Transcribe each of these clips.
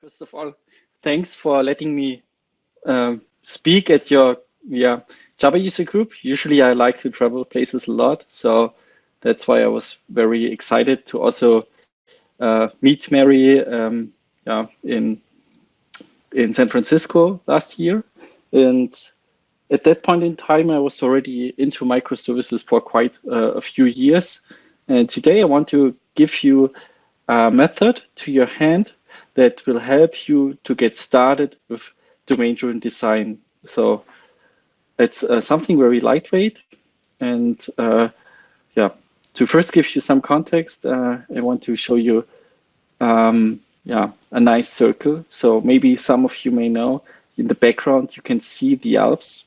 First of all, thanks for letting me speak at your Java user group. Usually I like to travel places a lot, so that's why I was very excited to also meet Mary in San Francisco last year. And at that point in time, I was already into microservices for quite a few years. And today I want to give you a method to your hand that will help you to get started with domain-driven design. So it's something very lightweight. And to first give you some context, I want to show you a nice circle. So maybe some of you may know in the background, you can see the Alps.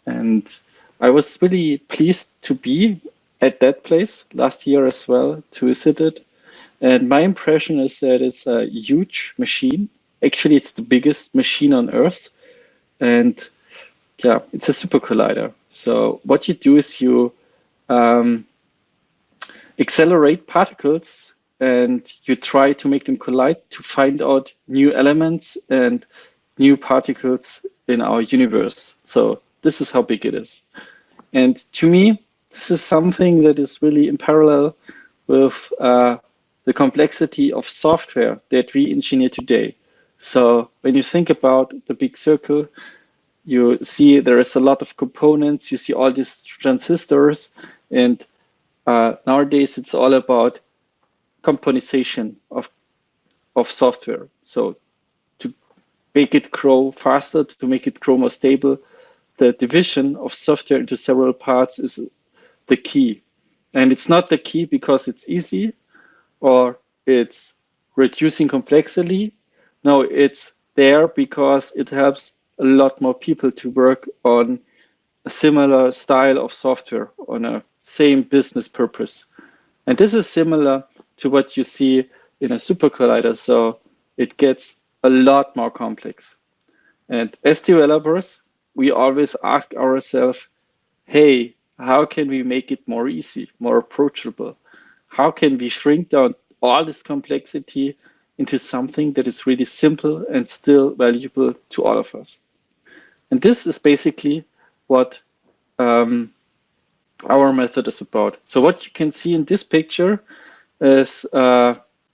And I was really pleased to be at that place last year as well, to visit it. And my impression is that it's a huge machine. Actually, it's the biggest machine on Earth. And yeah, it's a super collider. So what you do is you accelerate particles and you try to make them collide to find out new elements and new particles in our universe. So this is how big it is. And to me, this is something that is really in parallel with the complexity of software that we engineer today. So when you think about the big circle, you see there is a lot of components, you see all these transistors, and nowadays it's all about componentization of software. So to make it grow faster, to make it grow more stable, the division of software into several parts is the key. And it's not the key because it's easy or it's reducing complexity. No, it's there because it helps a lot more people to work on a similar style of software on a same business purpose. And this is similar to what you see in a super collider. So it gets a lot more complex. And as developers, we always ask ourselves, hey, how can we make it more easy, more approachable? How can we shrink down all this complexity into something that is really simple and still valuable to all of us? And this is basically what our method is about. So what you can see in this picture is,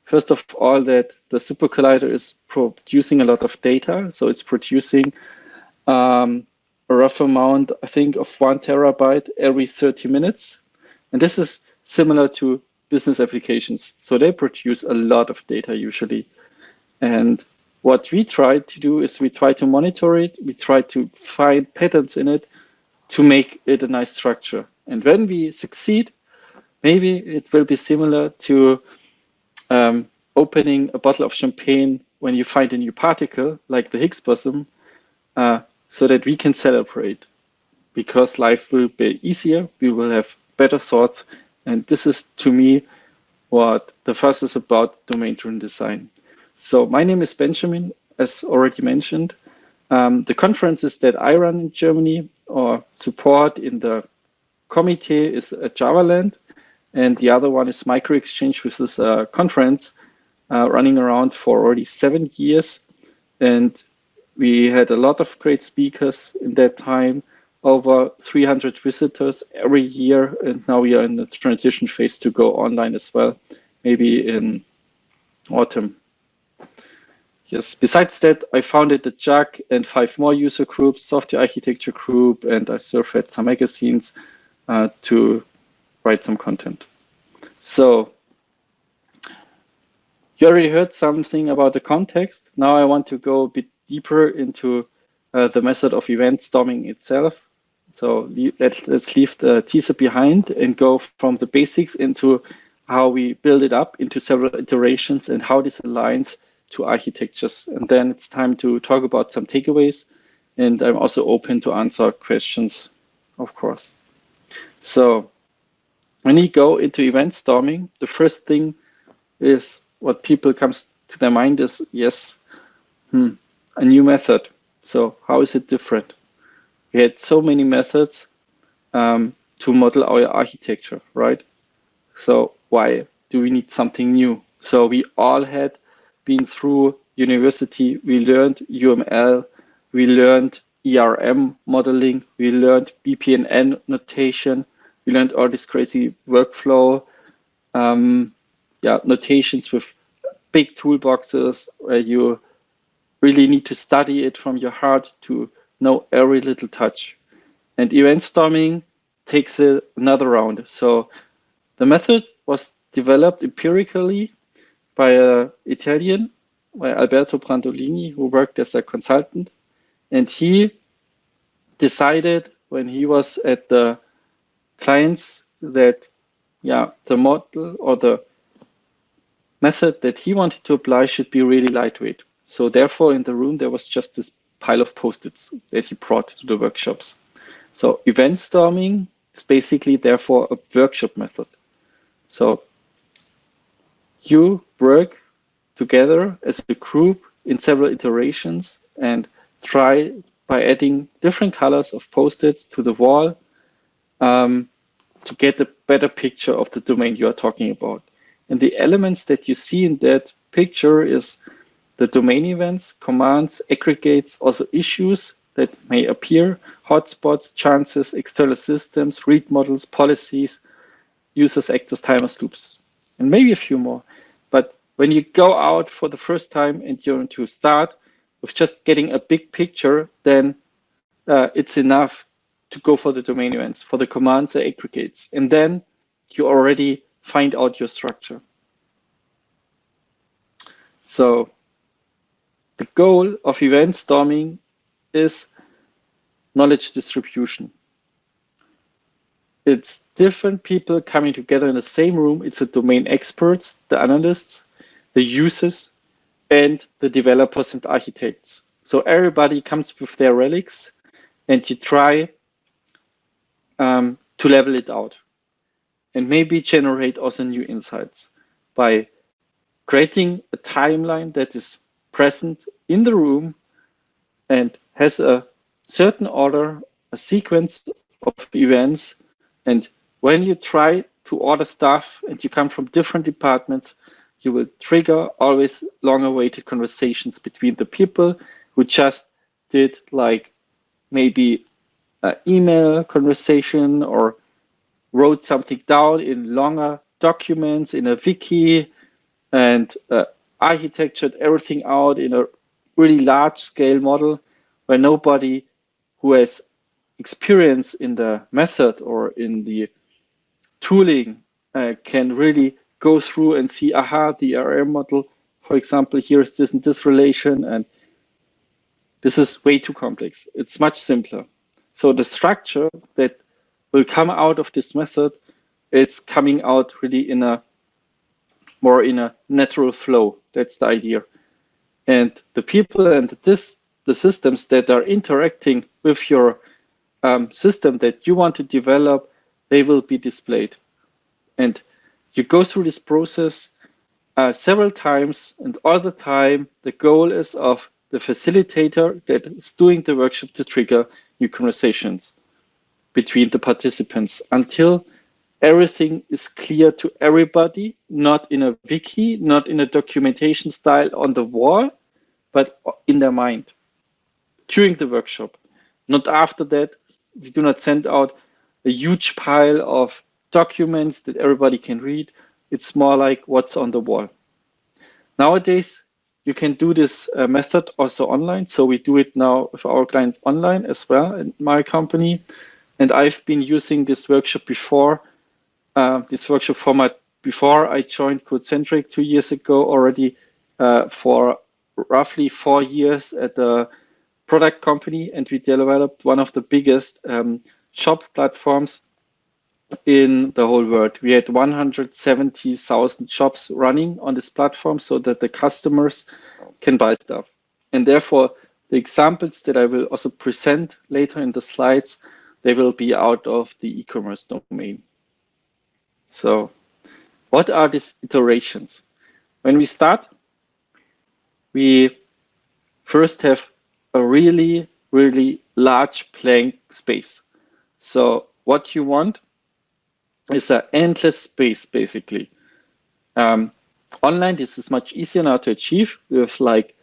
first of all, that the super collider is producing a lot of data. So it's producing a rough amount, I think, of 1 terabyte every 30 minutes. And this is similar to business applications. So they produce a lot of data usually. And what we try to do is we try to monitor it. We try to find patterns in it to make it a nice structure. And when we succeed, maybe it will be similar to opening a bottle of champagne when you find a new particle, like the Higgs boson, so that we can celebrate, because life will be easier, we will have better thoughts. And this is, to me, what the fuss is about domain-driven design. So my name is Benjamin, as already mentioned. The conferences that I run in Germany or support in the committee is at JavaLand, and the other one is Micro Exchange, which is a conference running around for already 7 years. And we had a lot of great speakers in that time, over 300 visitors every year. And now we are in the transition phase to go online as well, maybe in autumn. Yes, besides that, I founded the JAG and 5 more user groups, software architecture group, and I serve at some magazines to write some content. So you already heard something about the context. Now I want to go a bit deeper into the method of event storming itself. So let's leave the teaser behind and go from the basics into how we build it up into several iterations and how this aligns to architectures. And then it's time to talk about some takeaways. And I'm also open to answer questions, of course. So when you go into event storming, the first thing is what people comes to their mind is, yes, a new method. So how is it different? We had so many methods to model our architecture, right? So why do we need something new? So we all had been through university, we learned UML, we learned ERM modeling, we learned BPNN notation, we learned all this crazy workflow notations with big toolboxes where you really need to study it from your heart to know every little touch. And event storming takes another round. So the method was developed empirically by an Italian, by Alberto Brandolini, who worked as a consultant. And he decided when he was at the clients that the model or the method that he wanted to apply should be really lightweight. So therefore, in the room, there was just this pile of Post-its that he brought to the workshops. So event storming is basically, therefore, a workshop method. So you work together as a group in several iterations and try by adding different colors of Post-its to the wall to get a better picture of the domain you are talking about. And the elements that you see in that picture is the domain events, commands, aggregates, also issues that may appear, hotspots, chances, external systems, read models, policies, users, actors, timers, loops, and maybe a few more. But when you go out for the first time and you're to start with just getting a big picture, then it's enough to go for the domain events, for the commands or aggregates. And then you already find out your structure. So the goal of event storming is knowledge distribution. It's different people coming together in the same room. It's the domain experts, the analysts, the users, and the developers and architects. So everybody comes with their relics, and you try to level it out and maybe generate also new insights by creating a timeline that is present in the room and has a certain order, a sequence of events. And when you try to order stuff and you come from different departments, you will trigger always long awaited conversations between the people who just did like maybe an email conversation or wrote something down in longer documents in a wiki and architectured everything out in a really large scale model where nobody who has experience in the method or in the tooling can really go through and see, aha, the RM model, for example, here is this and this relation, and this is way too complex. It's much simpler. So the structure that will come out of this method, it's coming out really in a more in a natural flow. That's the idea. And the people and the systems that are interacting with your system that you want to develop, they will be displayed. And you go through this process several times, and all the time, the goal is of the facilitator that is doing the workshop to trigger new conversations between the participants until everything is clear to everybody, not in a wiki, not in a documentation style on the wall, but in their mind during the workshop. Not after that. We do not send out a huge pile of documents that everybody can read. It's more like what's on the wall. Nowadays, you can do this method also online. So we do it now with our clients online as well in my company. And I've been using this workshop before, this workshop format before I joined Codecentric 2 years ago already for roughly 4 years at a product company. And we developed one of the biggest shop platforms in the whole world. We had 170,000 shops running on this platform so that the customers can buy stuff. And therefore, the examples that I will also present later in the slides, they will be out of the e-commerce domain. So what are these iterations? When we start, we first have a really, really large blank space. So what you want is an endless space, basically. Online, this is much easier now to achieve with like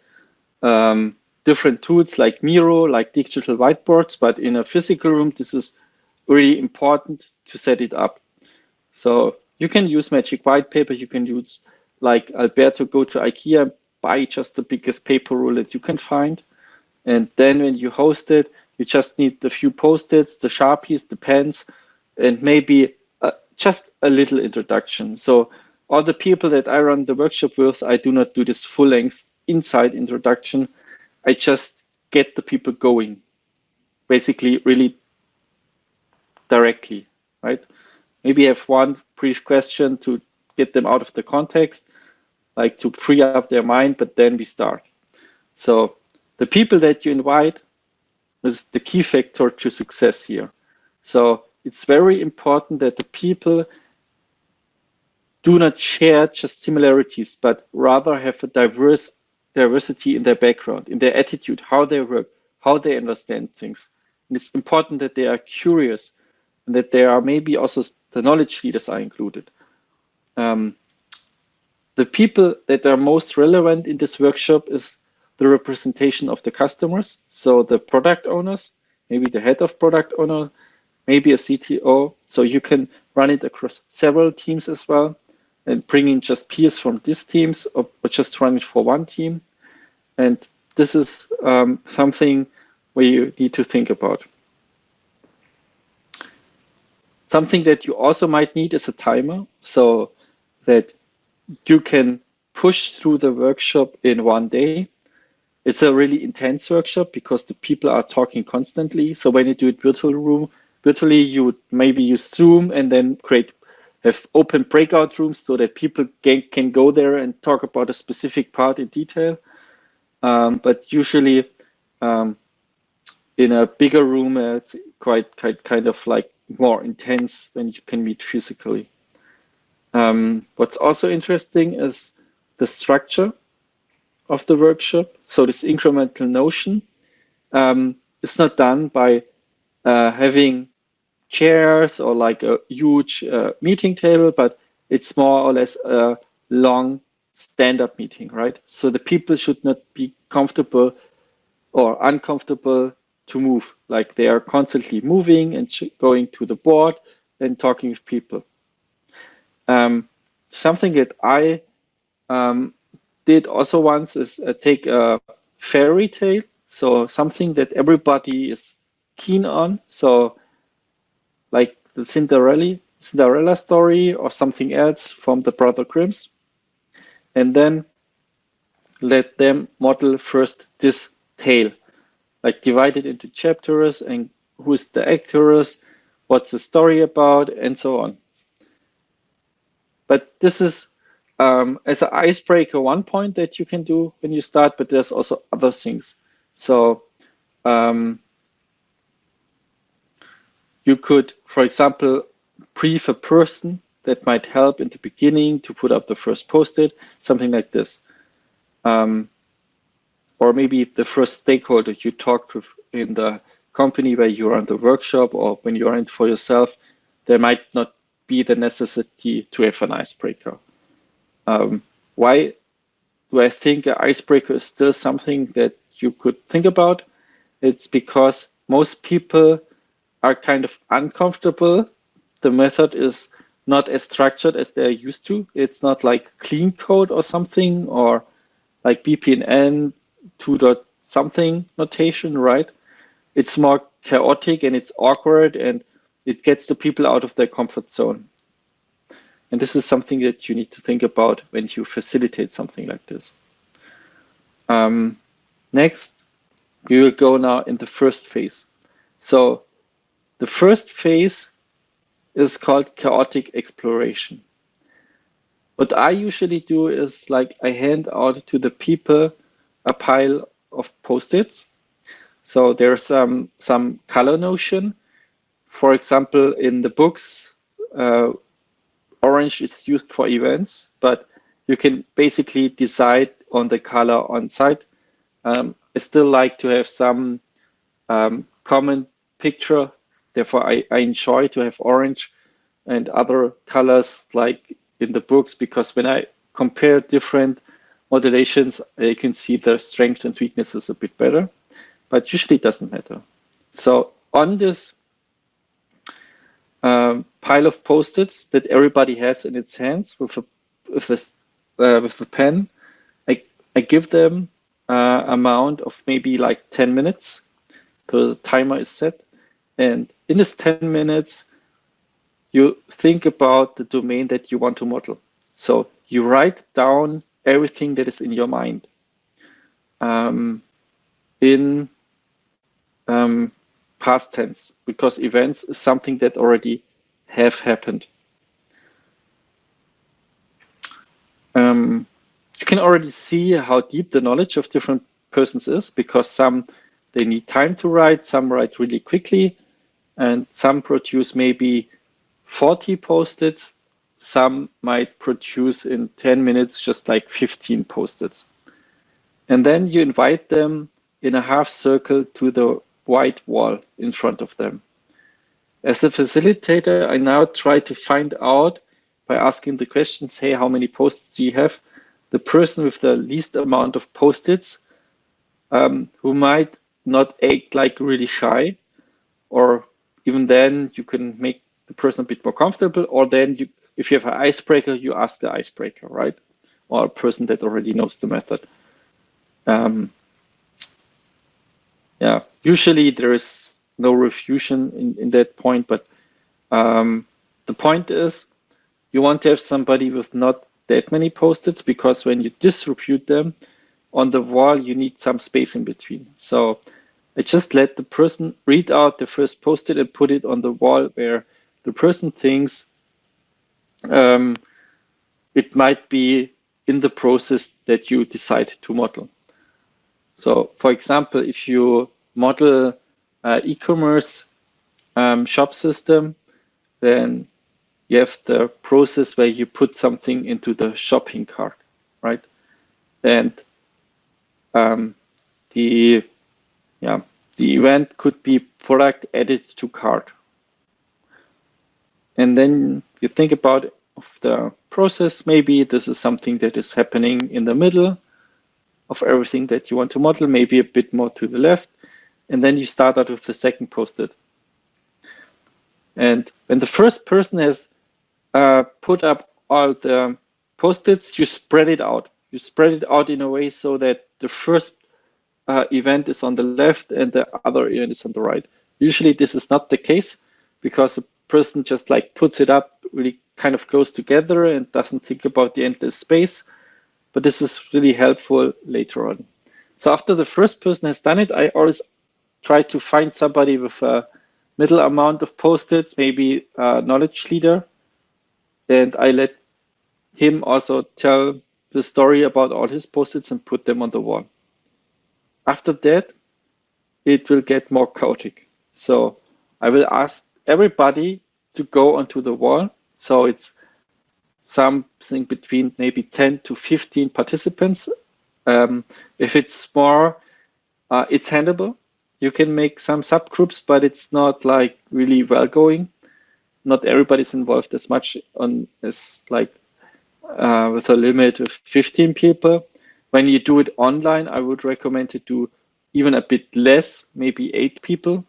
different tools like Miro, like digital whiteboards, but in a physical room, this is really important to set it up. So you can use Magic White Paper, you can use like Alberto, go to IKEA, buy just the biggest paper roll that you can find. And then when you host it, you just need the few Post-its, the Sharpies, the pens, and maybe just a little introduction. So all the people that I run the workshop with, I do not do this full-length inside introduction. I just get the people going, basically really directly, right? Maybe have one brief question to get them out of the context, like to free up their mind, but then we start. So the people that you invite is the key factor to success here. So it's very important that the people do not share just similarities, but rather have a diversity in their background, in their attitude, how they work, how they understand things. And it's important that they are curious and that there are maybe also the knowledge leaders are included. The people that are most relevant in this workshop is the representation of the customers. So the product owners, maybe the head of product owner, maybe a CTO. So you can run it across several teams as well and bring in just peers from these teams or just run it for one team. And this is something where you need to think about. Something that you also might need is a timer so that you can push through the workshop in one day. It's a really intense workshop because the people are talking constantly. So when you do it virtually, you would maybe use Zoom and then have open breakout rooms so that people can go there and talk about a specific part in detail. But usually in a bigger room, it's quite kind of like more intense when you can meet physically. What's also interesting is the structure of the workshop. So this incremental notion is not done by having chairs or like a huge meeting table, but it's more or less a long stand-up meeting, right? So the people should not be comfortable or uncomfortable to move. Like they are constantly moving and going to the board and talking with people. Something that I did also once is take a fairy tale, so something that everybody is keen on. So like the Cinderella story or something else from the Brother Grimm's, and then let them model first this tale, like divide it into chapters and who's the actors, what's the story about, and so on. But this is as an icebreaker, one point that you can do when you start, but there's also other things. So you could, for example, brief a person that might help in the beginning to put up the first post-it, something like this. Or maybe the first stakeholder you talked with in the company where you're on the workshop or when you're in for yourself, there might not be the necessity to have an icebreaker. Why do I think an icebreaker is still something that you could think about? It's because most people are kind of uncomfortable. The method is not as structured as they're used to. It's not like clean code or something, or like BPNN 2. Something notation, right? It's more chaotic and it's awkward and it gets the people out of their comfort zone. And this is something that you need to think about when you facilitate something like this. Next, we will go now in the first phase. So the first phase is called chaotic exploration. What I usually do is like I hand out to the people a pile of Post-its. So there's some color notion. For example, in the books, orange is used for events, but you can basically decide on the color on site. I still like to have some common picture. Therefore, I enjoy to have orange and other colors like in the books, because when I compare different modulations, you can see the strength and weaknesses a bit better, but usually it doesn't matter. So on this pile of post-its that everybody has in its hands with a pen, I give them amount of maybe like 10 minutes. The timer is set, and in this 10 minutes, you think about the domain that you want to model. So you write down everything that is in your mind in past tense, because events is something that already have happened. You can already see how deep the knowledge of different persons is, because some they need time to write, some write really quickly, and some produce maybe 40 post-its. Some might produce in 10 minutes just like 15 post-its. And then you invite them in a half circle to the white wall in front of them. As a facilitator, I now try to find out by asking the questions, hey, how many post-its do you have? The person with the least amount of post-its, who might not act like really shy, or even then you can make the person a bit more comfortable, or then you, if you have an icebreaker, you ask the icebreaker, right? Or a person that already knows the method. Yeah, usually there is no refusion in that point, but the point is you want to have somebody with not that many post-its, because when you distribute them on the wall, you need some space in between. So I just let the person read out the first post-it and put it on the wall where the person thinks it might be in the process that you decide to model. So for example, if you model e-commerce shop system, then you have the process where you put something into the shopping cart, right? And the event could be product added to cart. And then you think about the process. Maybe this is something that is happening in the middle of everything that you want to model, maybe a bit more to the left. And then you start out with the second post-it. And when the first person has put up all the post-its, you spread it out. You spread it out in a way so that the first event is on the left and the other event is on the right. Usually this is not the case, because the person just like puts it up really kind of close together and doesn't think about the endless space. But this is really helpful later on. So after the first person has done it, I always try to find somebody with a middle amount of post-its, maybe a knowledge leader, and I let him also tell the story about all his post-its and put them on the wall. After that, it will get more chaotic. So I will ask everybody to go onto the wall. So it's something between maybe 10 to 15 participants. If it's more, it's handleable. You can make some subgroups, but it's not like really well going. Not everybody's involved as much as like with a limit of 15 people. When you do it online, I would recommend to do even a bit less, maybe 8 people,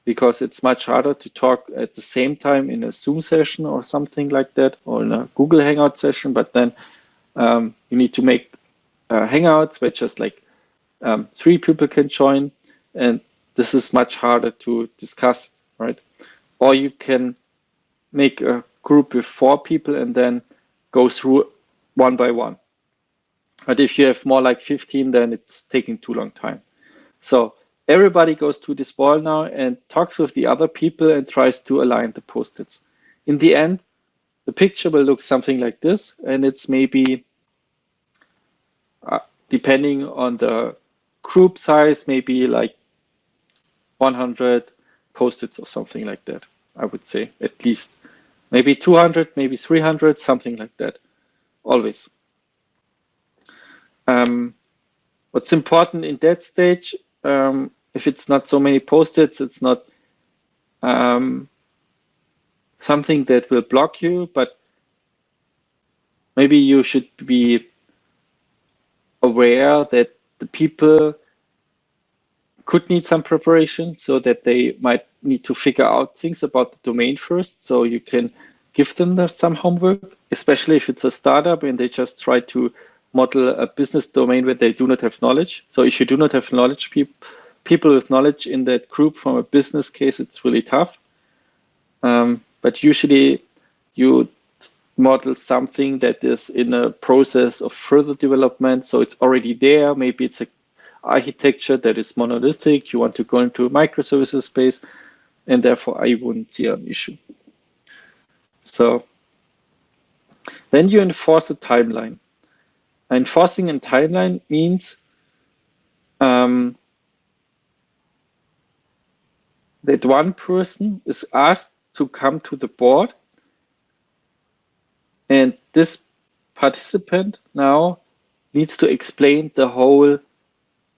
because it's much harder to talk at the same time in a Zoom session or something like that, or in a Google Hangout session. But then you need to make Hangouts where just like 3 people can join, and this is much harder to discuss, right? Or you can make a group with 4 people and then go through one by one. But if you have more like 15, then it's taking too long time. So everybody goes to this wall now and talks with the other people and tries to align the post-its. In the end, the picture will look something like this, and it's maybe, depending on the group size, maybe like 100 post-its or something like that, I would say, at least. Maybe 200, maybe 300, something like that, always. What's important in that stage, if it's not so many post-its, it's not something that will block you, but maybe you should be aware that the people could need some preparation, so that they might need to figure out things about the domain first. So you can give them some homework, especially if it's a startup and they just try to model a business domain where they do not have knowledge. So if you do not have knowledge, people with knowledge in that group from a business case, it's really tough. But usually you model something that is in a process of further development. So it's already there. Maybe it's a architecture that is monolithic. You want to go into a microservices space, and therefore I wouldn't see an issue. So then you enforce a timeline. Enforcing a timeline means that one person is asked to come to the board, and this participant now needs to explain the whole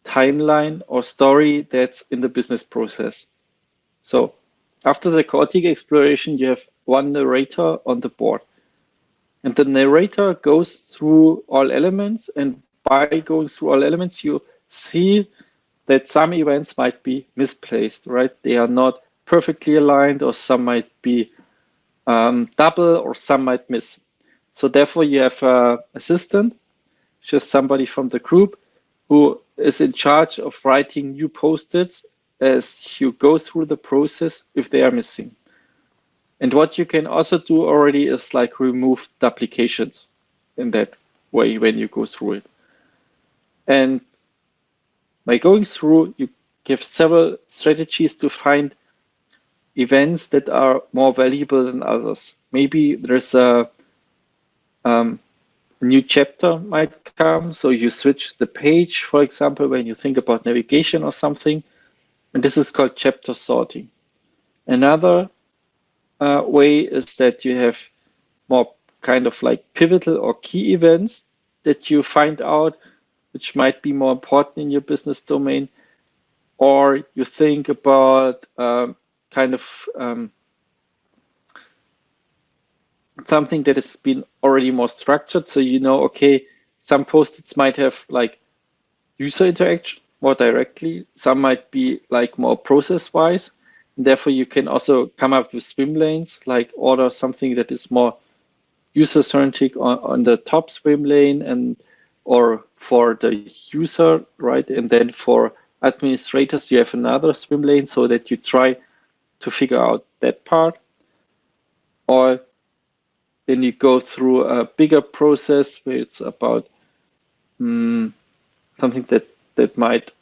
timeline or story that's in the business process. So after the chaotic exploration, you have one narrator on the board. And the narrator goes through all elements, and by going through all elements, you see that some events might be misplaced, right? They are not perfectly aligned, or some might be double, or some might miss. So therefore, you have an assistant, just somebody from the group, who is in charge of writing new post-its as you go through the process if they are missing. And what you can also do already is like remove duplications in that way when you go through it. And by going through, you give several strategies to find events that are more valuable than others. Maybe there's a new chapter might come, so you switch the page, for example, when you think about navigation or something, and this is called chapter sorting. Another way is that you have more kind of like pivotal or key events that you find out, which might be more important in your business domain, or you think about kind of something that has been already more structured. So you know, okay, some post-its might have like user interaction more directly. Some might be like more process-wise. And therefore, you can also come up with swim lanes, like order something that is more user-centric on the top swim lane, and or for the user, right? And then for administrators, you have another swim lane, so that you try to figure out that part. Or then you go through a bigger process where it's about something that might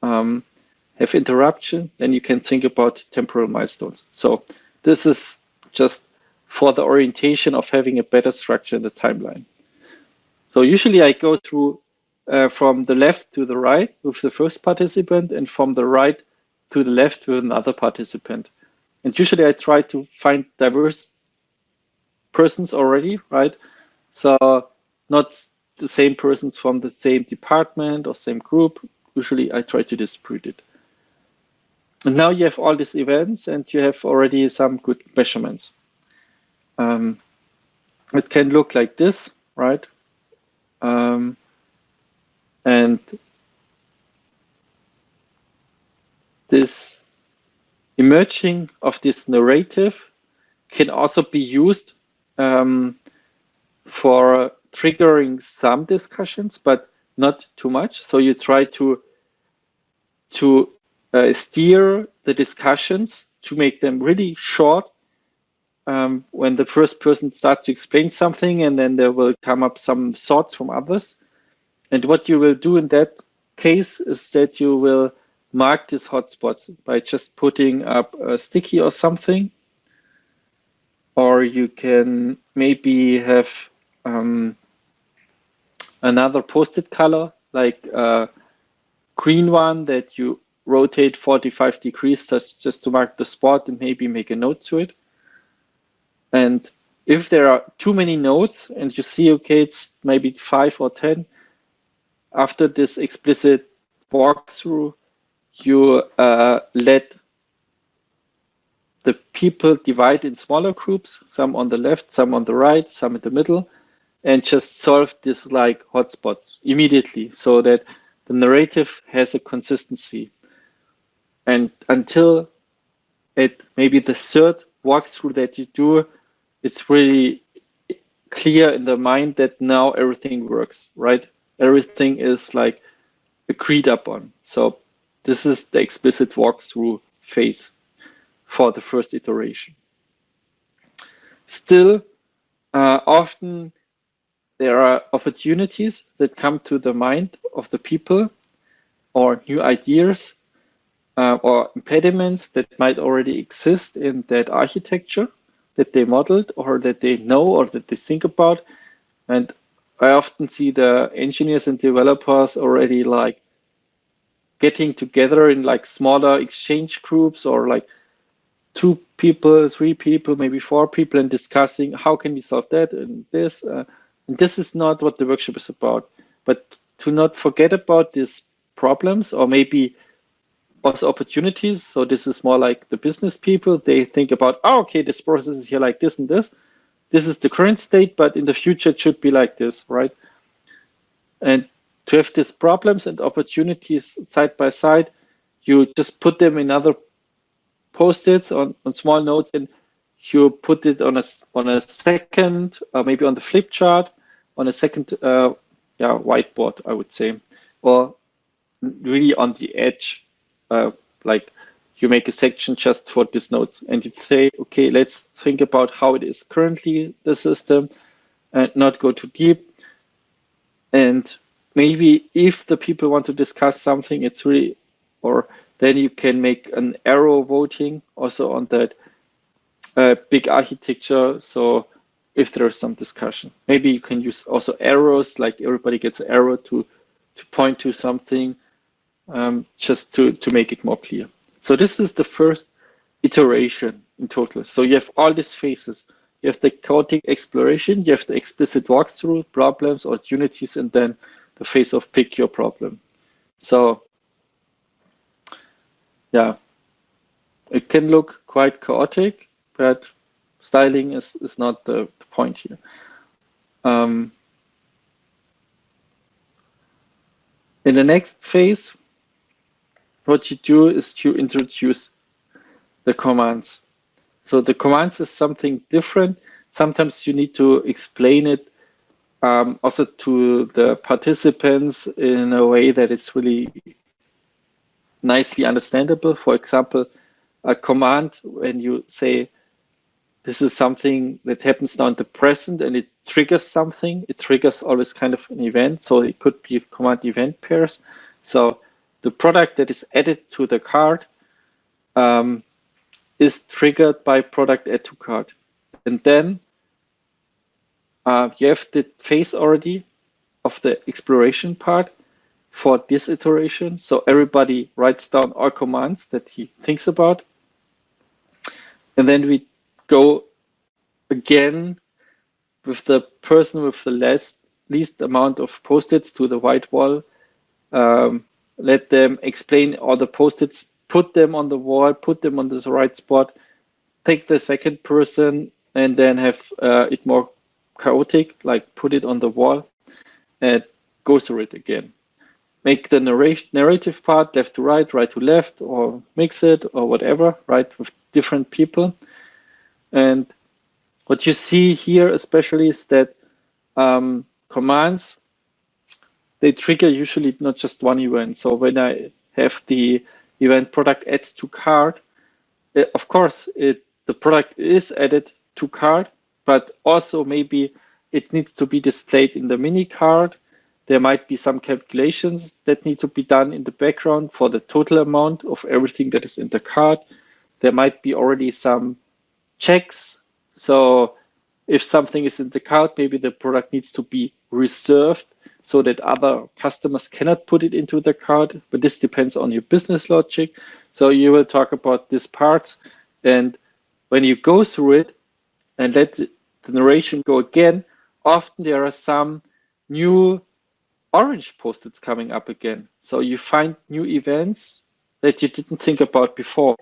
have interruption. Then you can think about temporal milestones. So this is just for the orientation of having a better structure in the timeline. So usually I go through from the left to the right with the first participant, and from the right to the left with another participant. And usually I try to find diverse persons already, right? So not the same persons from the same department or same group. Usually I try to distribute it. And now you have all these events, and you have already some good measurements. It can look like this, right? And this emerging of this narrative can also be used for triggering some discussions, but not too much. So you try to steer the discussions to make them really short. When the first person starts to explain something, and then there will come up some thoughts from others. And what you will do in that case is that you will mark these hotspots by just putting up a sticky or something. Or you can maybe have another post-it color, like a green one that you rotate 45 degrees just to mark the spot, and maybe make a note to it. And if there are too many notes and you see, okay, it's maybe 5 or 10, after this explicit walkthrough, you let the people divide in smaller groups, some on the left, some on the right, some in the middle. and just solve this like hotspots immediately so that the narrative has a consistency. And until it maybe the third walkthrough that you do, it's really clear in the mind that now everything works, right? Everything is like agreed upon. So this is the explicit walkthrough phase for the first iteration. Still, often there are opportunities that come to the mind of the people or new ideas or impediments that might already exist in that architecture that they modeled or that they know or that they think about. And I often see the engineers and developers already like getting together in like smaller exchange groups or like 2 people, 3 people, maybe 4 people, and discussing how can we solve that and this. And this is not what the workshop is about. But to not forget about these problems or maybe also opportunities. So this is more like the business people. They think about, oh, okay, this process is here like this and this. This is the current state, but in the future it should be like this, right? And to have these problems and opportunities side by side, you just put them in other post-its on small notes, and you put it on a second, maybe on the flip chart, on a second whiteboard, I would say, or really on the edge, like you make a section just for these notes, and you say, okay, let's think about how it is currently the system, and not go too deep. And maybe if the people want to discuss something, it's really, or then you can make an arrow voting also on that big architecture. So if there's some discussion, maybe you can use also arrows, like everybody gets an arrow to point to something, just to make it more clear. So this is the first iteration in total. So you have all these phases. You have the chaotic exploration, you have the explicit walkthrough, problems, opportunities, and then the phase of pick your problem. So yeah, it can look quite chaotic, but styling is not the point here. In the next phase, what you do is you introduce the commands. So the commands is something different. Sometimes you need to explain it also to the participants in a way that it's really nicely understandable. For example, a command, when you say this is something that happens now in the present and it triggers something, it triggers always kind of an event. So it could be command event pairs. So the product that is added to the cart is triggered by product add to cart. And then you have the phase already of the exploration part for this iteration. So everybody writes down all commands that he thinks about. And then we go again with the person with the least amount of post-its to the white wall. Let them explain all the post-its, put them on the wall, put them on the right spot, take the second person and then have it more chaotic, like put it on the wall and go through it again. Make the narrative part left to right to left, or mix it or whatever, right, with different people. And what you see here especially is that commands, they trigger usually not just one event. So when I have the event product add to cart, of course, the product is added to cart, but also maybe it needs to be displayed in the mini cart. There might be some calculations that need to be done in the background for the total amount of everything that is in the cart. There might be already some checks. So if something is in the cart, maybe the product needs to be reserved so that other customers cannot put it into the cart. But this depends on your business logic. So you will talk about these parts. And when you go through it and let the narration go again, often there are some new orange post-its coming up again. So you find new events that you didn't think about before.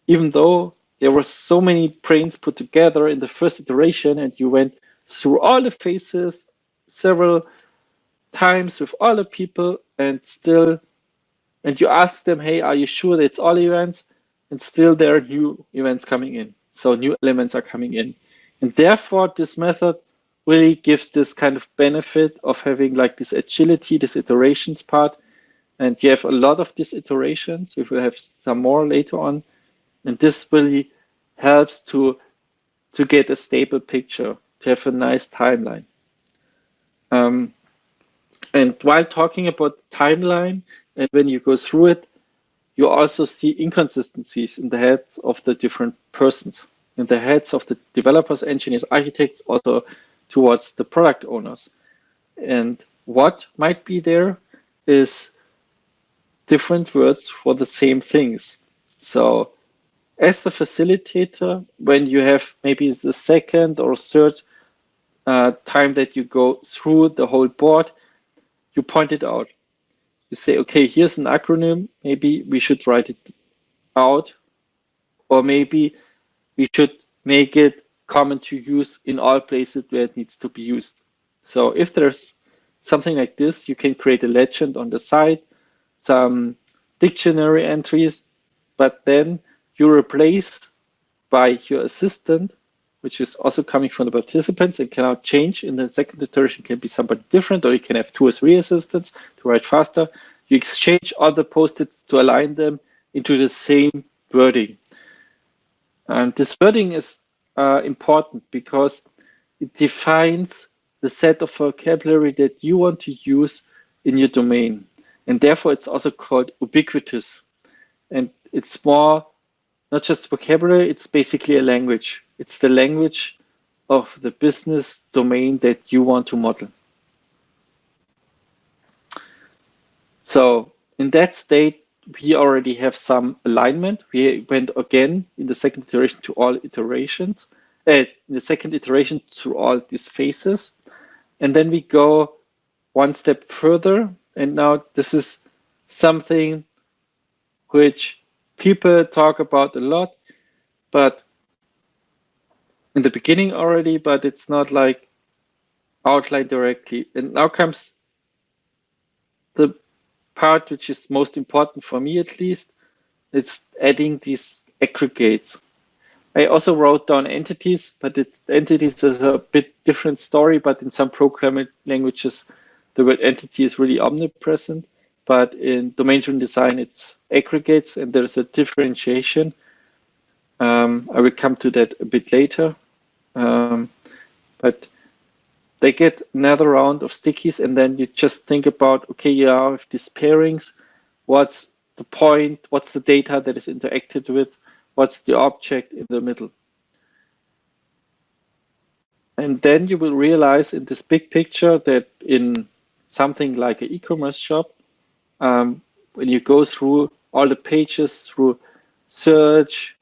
Even though there were so many brains put together in the first iteration and you went through all the phases several times with all the people, and you ask them, hey, are you sure that it's all events? And still there are new events coming in. So new elements are coming in. And therefore, this method really gives this kind of benefit of having like this agility, this iterations part. And you have a lot of these iterations. We will have some more later on. And this really helps to get a stable picture, to have a nice timeline. And while talking about timeline, and when you go through it, you also see inconsistencies in the heads of the different persons, in the heads of the developers, engineers, architects, also towards the product owners. And what might be there is different words for the same things. So as the facilitator, when you have maybe the second or third time that you go through the whole board, you point it out. You say, okay, here's an acronym. Maybe we should write it out, or maybe we should make it common to use in all places where it needs to be used. So if there's something like this, you can create a legend on the side, some dictionary entries, but then you replace by your assistant, which is also coming from the participants and cannot change in the second iteration. It can be somebody different, or you can have 2 or 3 assistants to write faster. You exchange all the post-its to align them into the same wording. And this wording is important because it defines the set of vocabulary that you want to use in your domain. And therefore, it's also called ubiquitous. And it's more, not just vocabulary, it's basically a language. It's the language of the business domain that you want to model. So in that state, we already have some alignment. We went again in the second iteration to all iterations, in the second iteration through all these phases. And then we go one step further. And now this is something which people talk about a lot, but in the beginning already, but it's not like outlined directly. And now comes the part which is most important for me, at least. It's adding these aggregates. I also wrote down entities, but entities is a bit different story, but in some programming languages, the word entity is really omnipresent. But in domain-driven design, it's aggregates, and there's a differentiation. I will come to that a bit later. But they get another round of stickies, and then you just think about, okay, you have these pairings. What's the point? What's the data that is interacted with? What's the object in the middle? And then you will realize in this big picture that in something like an e-commerce shop, when you go through all the pages through search,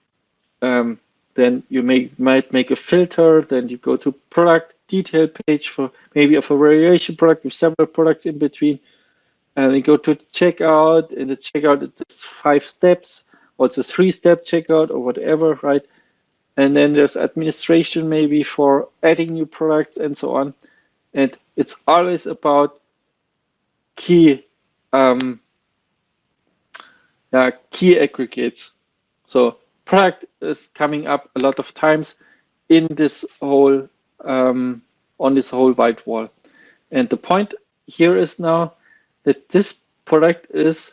then you might make a filter, then you go to product detail page for maybe of a variation product with several products in between, and then go to checkout. In the checkout, it's 5 steps, or it's a 3-step checkout or whatever, right? And then there's administration maybe for adding new products and so on. And it's always about key aggregates. So product is coming up a lot of times in this whole on this whole white wall. And the point here is now that this product is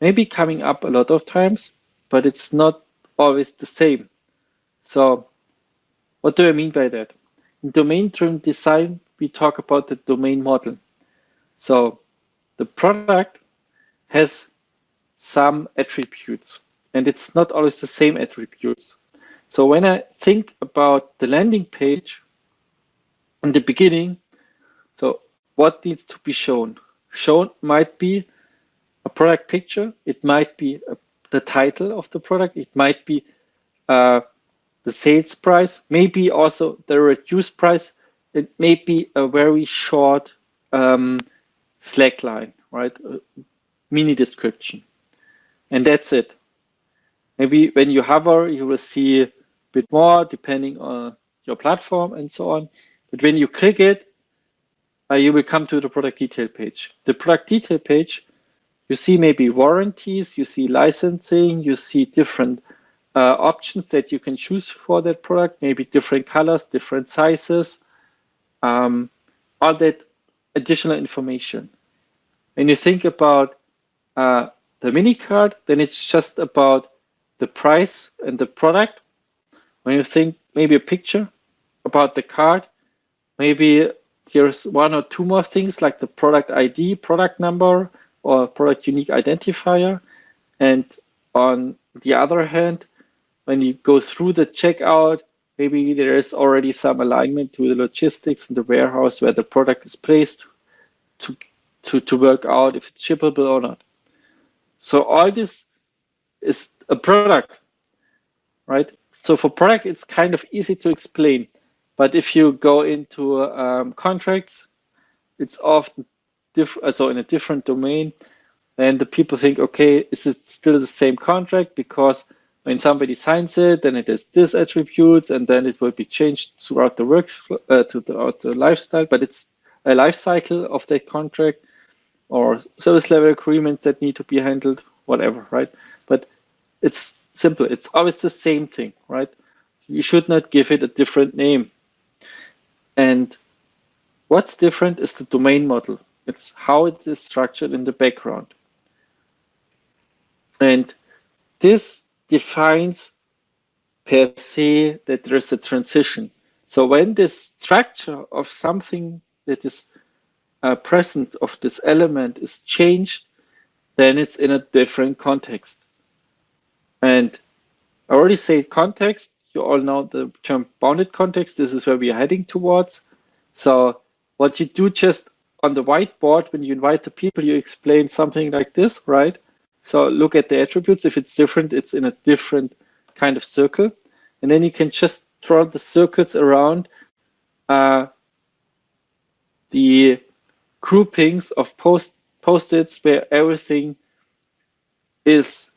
maybe coming up a lot of times, but it's not always the same. So what do I mean by that? In domain-driven design, we talk about the domain model. So the product has some attributes, and it's not always the same attributes. So when I think about the landing page in the beginning, so what needs to be shown? Shown might be a product picture, it might be the title of the product, it might be the sales price, maybe also the reduced price, it may be a very short Slack line, right? A mini description. And that's it. Maybe when you hover, you will see a bit more depending on your platform and so on. But when you click it, you will come to the product detail page. The product detail page, you see maybe warranties, you see licensing, you see different options that you can choose for that product, maybe different colors, different sizes, all that additional information. When you think about the mini card, then it's just about the price and the product. When you think maybe a picture about the card, maybe there's one or two more things like the product ID, product number, or product unique identifier. And on the other hand, when you go through the checkout, maybe there is already some alignment to the logistics in the warehouse where the product is placed to work out if it's shippable or not. So all this is a product, right? So for product, it's kind of easy to explain. But if you go into contracts, it's often different, so in a different domain, and the people think, okay, is it still the same contract? Because when somebody signs it, then it has this attributes, and then it will be changed throughout the throughout the lifestyle. But it's a life cycle of that contract, or service level agreements that need to be handled, whatever, right? But it's simple. It's always the same thing, right? You should not give it a different name. And what's different is the domain model. It's how it is structured in the background. And this defines per se that there is a transition. So when this structure of something that is present of this element is changed, then it's in a different context. And I already say context. You all know the term bounded context. This is where we are heading towards. So what you do just on the whiteboard, when you invite the people, you explain something like this, right? So look at the attributes. If it's different, it's in a different kind of circle. And then you can just draw the circuits around the groupings of post-its where everything is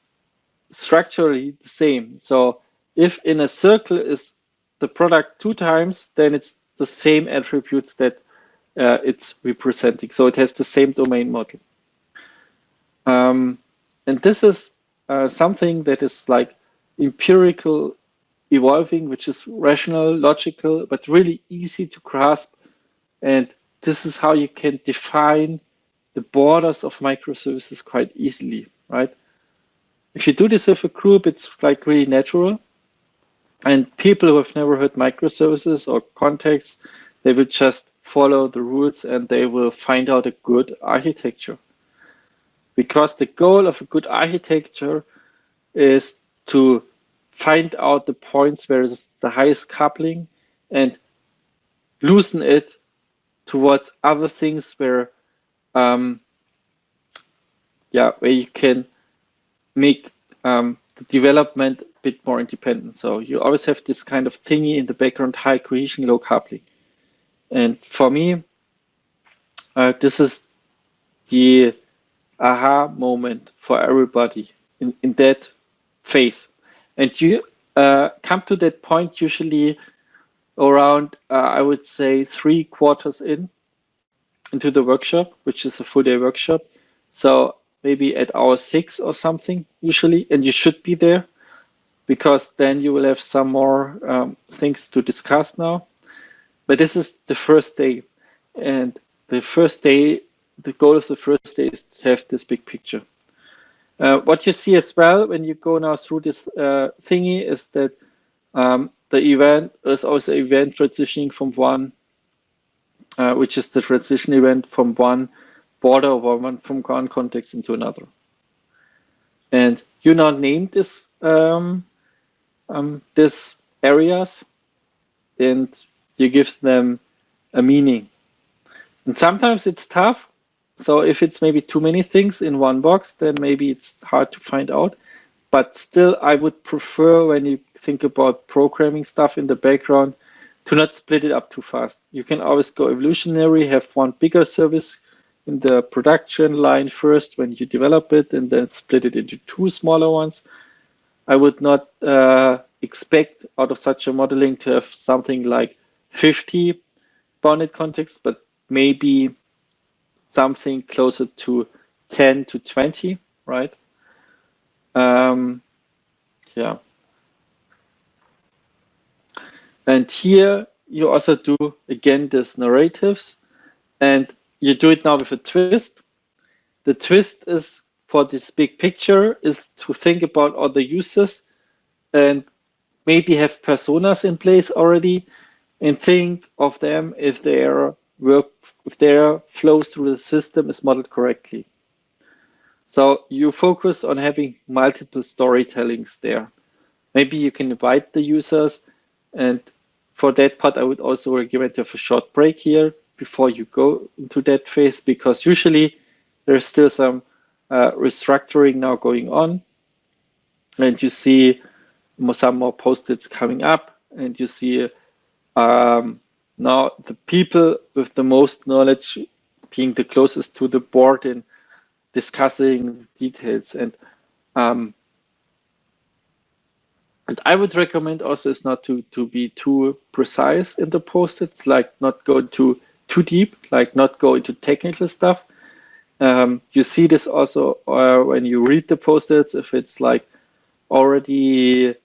structurally the same. So if in a circle is the product 2 times, then it's the same attributes that it's representing. So it has the same domain model. And this is something that is like empirical evolving, which is rational, logical, but really easy to grasp. And this is how you can define the borders of microservices quite easily, right? If you do this with a group, it's like really natural. And people who have never heard microservices or contexts, they will just follow the rules and they will find out a good architecture. Because the goal of a good architecture is to find out the points where is the highest coupling and loosen it towards other things where you can make the development a bit more independent. So you always have this kind of thingy in the background, high cohesion, low coupling. And for me, this is the aha moment for everybody in that phase. And you come to that point usually around, I would say, 3/4 into the workshop, which is a full day workshop. So maybe at hour 6 or something usually, and you should be there because then you will have some more things to discuss now. But this is the first day, and the first day, the goal of the first day is to have this big picture. What you see as well when you go now through this thingy is that the event is also an event transitioning from one, which is the transition event from one border or from one context into another. And you now name this these areas, and you give them a meaning. And sometimes it's tough. So if it's maybe too many things in one box, then maybe it's hard to find out. But still, I would prefer when you think about programming stuff in the background to not split it up too fast. You can always go evolutionary, have one bigger service in the production line first when you develop it, and then split it into 2 smaller ones. I would not expect out of such a modeling to have something like 50 bounded context, but maybe something closer to 10 to 20, right? Yeah. And here you also do, again, this narratives, and you do it now with a twist. The twist is for this big picture is to think about all the users and maybe have personas in place already and think of them if their flow through the system is modeled correctly. So you focus on having multiple storytellings there. Maybe you can invite the users, and for that part, I would also recommend to have a short break here before you go into that phase, because usually there's still some restructuring now going on, and you see some more post-its coming up, and you see now the people with the most knowledge being the closest to the board and discussing details. And I would recommend also is not to be too precise in the post-its, like not go too deep, like not go into technical stuff. You see this also when you read the post-its, if it's like already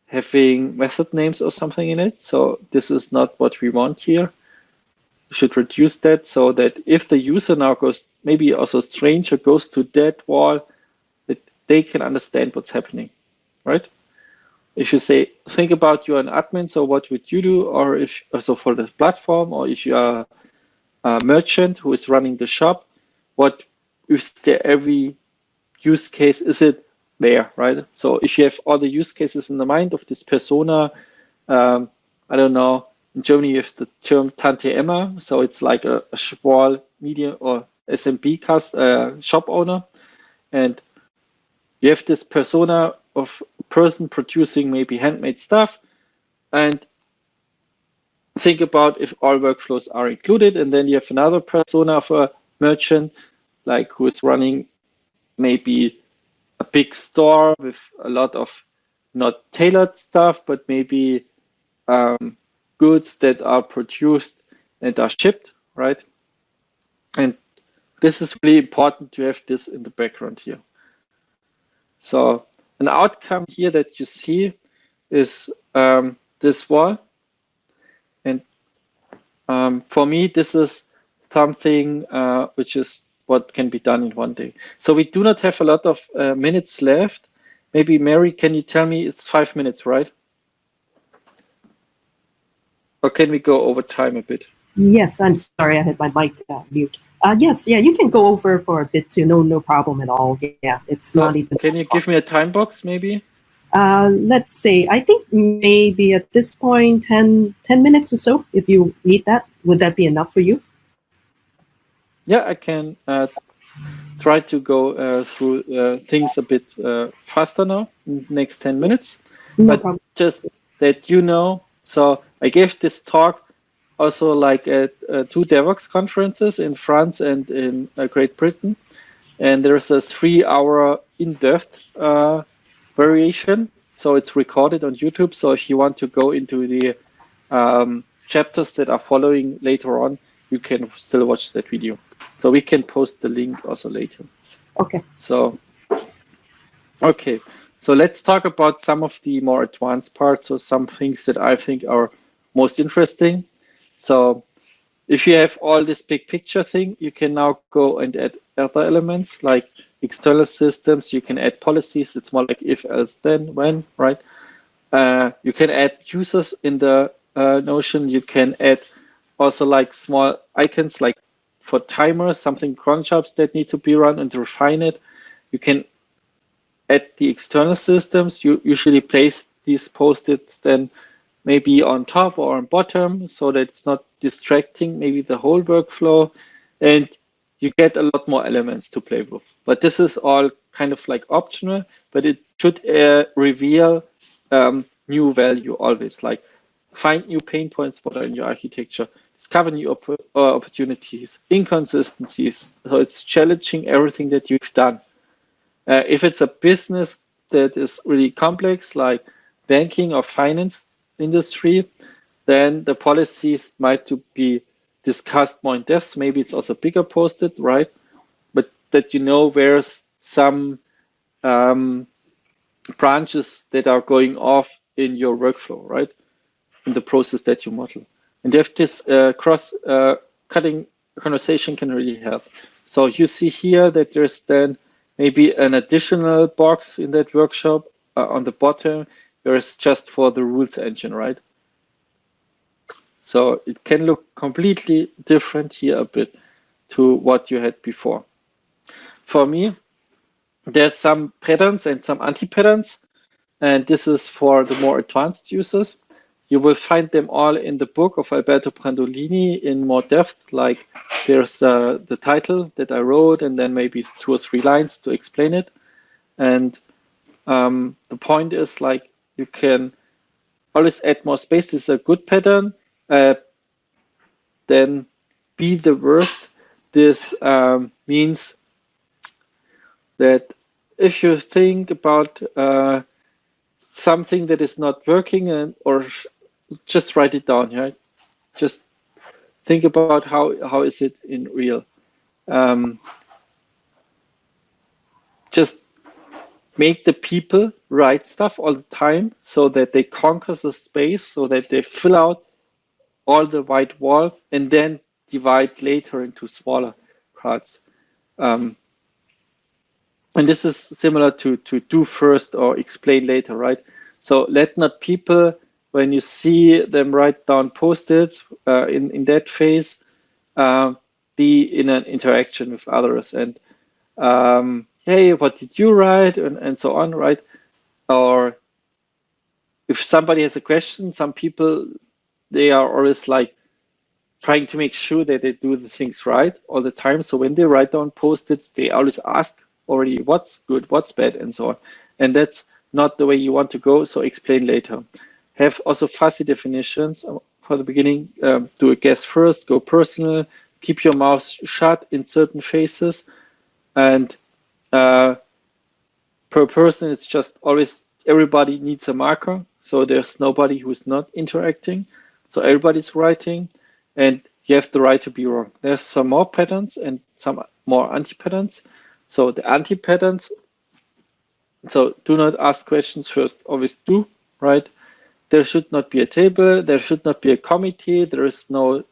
having method names or something in it. So this is not what we want here. You should reduce that so that if the user now goes, maybe also stranger goes to that wall, that they can understand what's happening, right? If you say, think about you're an admin, so what would you do? Or if also for the platform, or if you are a merchant who is running the shop, what is there every use case is it there, right? So if you have all the use cases in the mind of this persona, I don't know, in Germany you have the term Tante Emma, so it's like a small, medium or SMB shop owner, and you have this persona of a person producing maybe handmade stuff, and think about if all workflows are included, and then you have another persona of a merchant, like who is running maybe a big store with a lot of not tailored stuff, but maybe goods that are produced and are shipped, right? And this is really important to have this in the background here. So an outcome here that you see is this wall. And for me, this is something which is what can be done in one day. So we do not have a lot of minutes left. Maybe Mary, can you tell me it's 5 minutes, right? Or can we go over time a bit? Yes, I'm sorry, I had my mic mute. Yes, yeah, you can go over for a bit too. No problem at all. Yeah, it's so not even. Can you give me a time box, maybe? Let's say, I think maybe at this point, 10 minutes or so, if you need that. Would that be enough for you? Yeah, I can try to go through things a bit faster now in the next 10 minutes. No but problem. Just that you know, so I gave this talk also like at 2 DevOps conferences in France and in Great Britain. And there's a 3-hour in-depth variation. So it's recorded on YouTube. So if you want to go into the chapters that are following later on, you can still watch that video. So we can post the link also later. Okay. So, okay. So let's talk about some of the more advanced parts or some things that I think are most interesting. So if you have all this big picture thing, you can now go and add other elements like external systems. You can add policies. It's more like if, else, then, when, right? You can add users in the Notion. You can add also like small icons like for timers, something cron jobs that need to be run and refine it. You can add the external systems. You usually place these post-its then maybe on top or on bottom so that it's not distracting maybe the whole workflow, and you get a lot more elements to play with. But this is all kind of like optional, but it should reveal new value always, like find new pain points what are in your architecture, discover new opportunities, inconsistencies. So it's challenging everything that you've done. If it's a business that is really complex, like banking or finance industry, then the policies might to be discussed more in depth. Maybe it's also bigger posted, right? But that you know where's some branches that are going off in your workflow, right? In the process that you model. And if this cross-cutting conversation can really help. So you see here that there's then maybe an additional box in that workshop on the bottom, where it's just for the rules engine, right? So it can look completely different here a bit to what you had before. For me, there's some patterns and some anti-patterns, and this is for the more advanced users. You will find them all in the book of Alberto Brandolini in more depth. Like there's the title that I wrote, and then maybe 2 or 3 lines to explain it. And the point is, like, you can always add more space. This is a good pattern. Then be the worst. This means that if you think about something that is not working, or just write it down, right? Just think about how is it in real. Just make the people write stuff all the time so that they conquer the space, so that they fill out all the white wall and then divide later into smaller parts. And this is similar to do first or explain later, right? So let not people, when you see them write down post-its in that phase, be in an interaction with others and hey, what did you write, and so on, right? Or if somebody has a question, some people, they are always like trying to make sure that they do the things right all the time. So when they write down post-its, they always ask already what's good, what's bad, and so on. And that's not the way you want to go, so explain later. Have also fuzzy definitions for the beginning. Do a guess first, go personal, keep your mouth shut in certain phases, and per person, it's just always everybody needs a marker. So there's nobody who's not interacting. So everybody's writing, and you have the right to be wrong. There's some more patterns and some more anti-patterns. So the anti-patterns, so do not ask questions first, always do, right? There should not be a table, there should not be a committee, there is no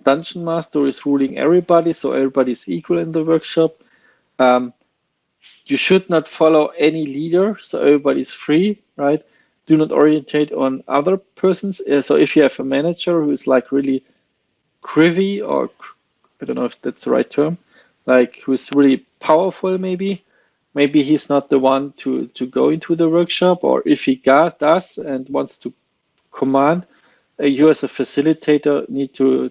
dungeon master who is ruling everybody, so everybody is equal in the workshop. You should not follow any leader, so everybody's free, right? Do not orientate on other persons. So if you have a manager who is like really crivy, or I don't know if that's the right term, like who's really powerful, maybe he's not the one to go into the workshop, or if he does and wants to command, you as a facilitator need to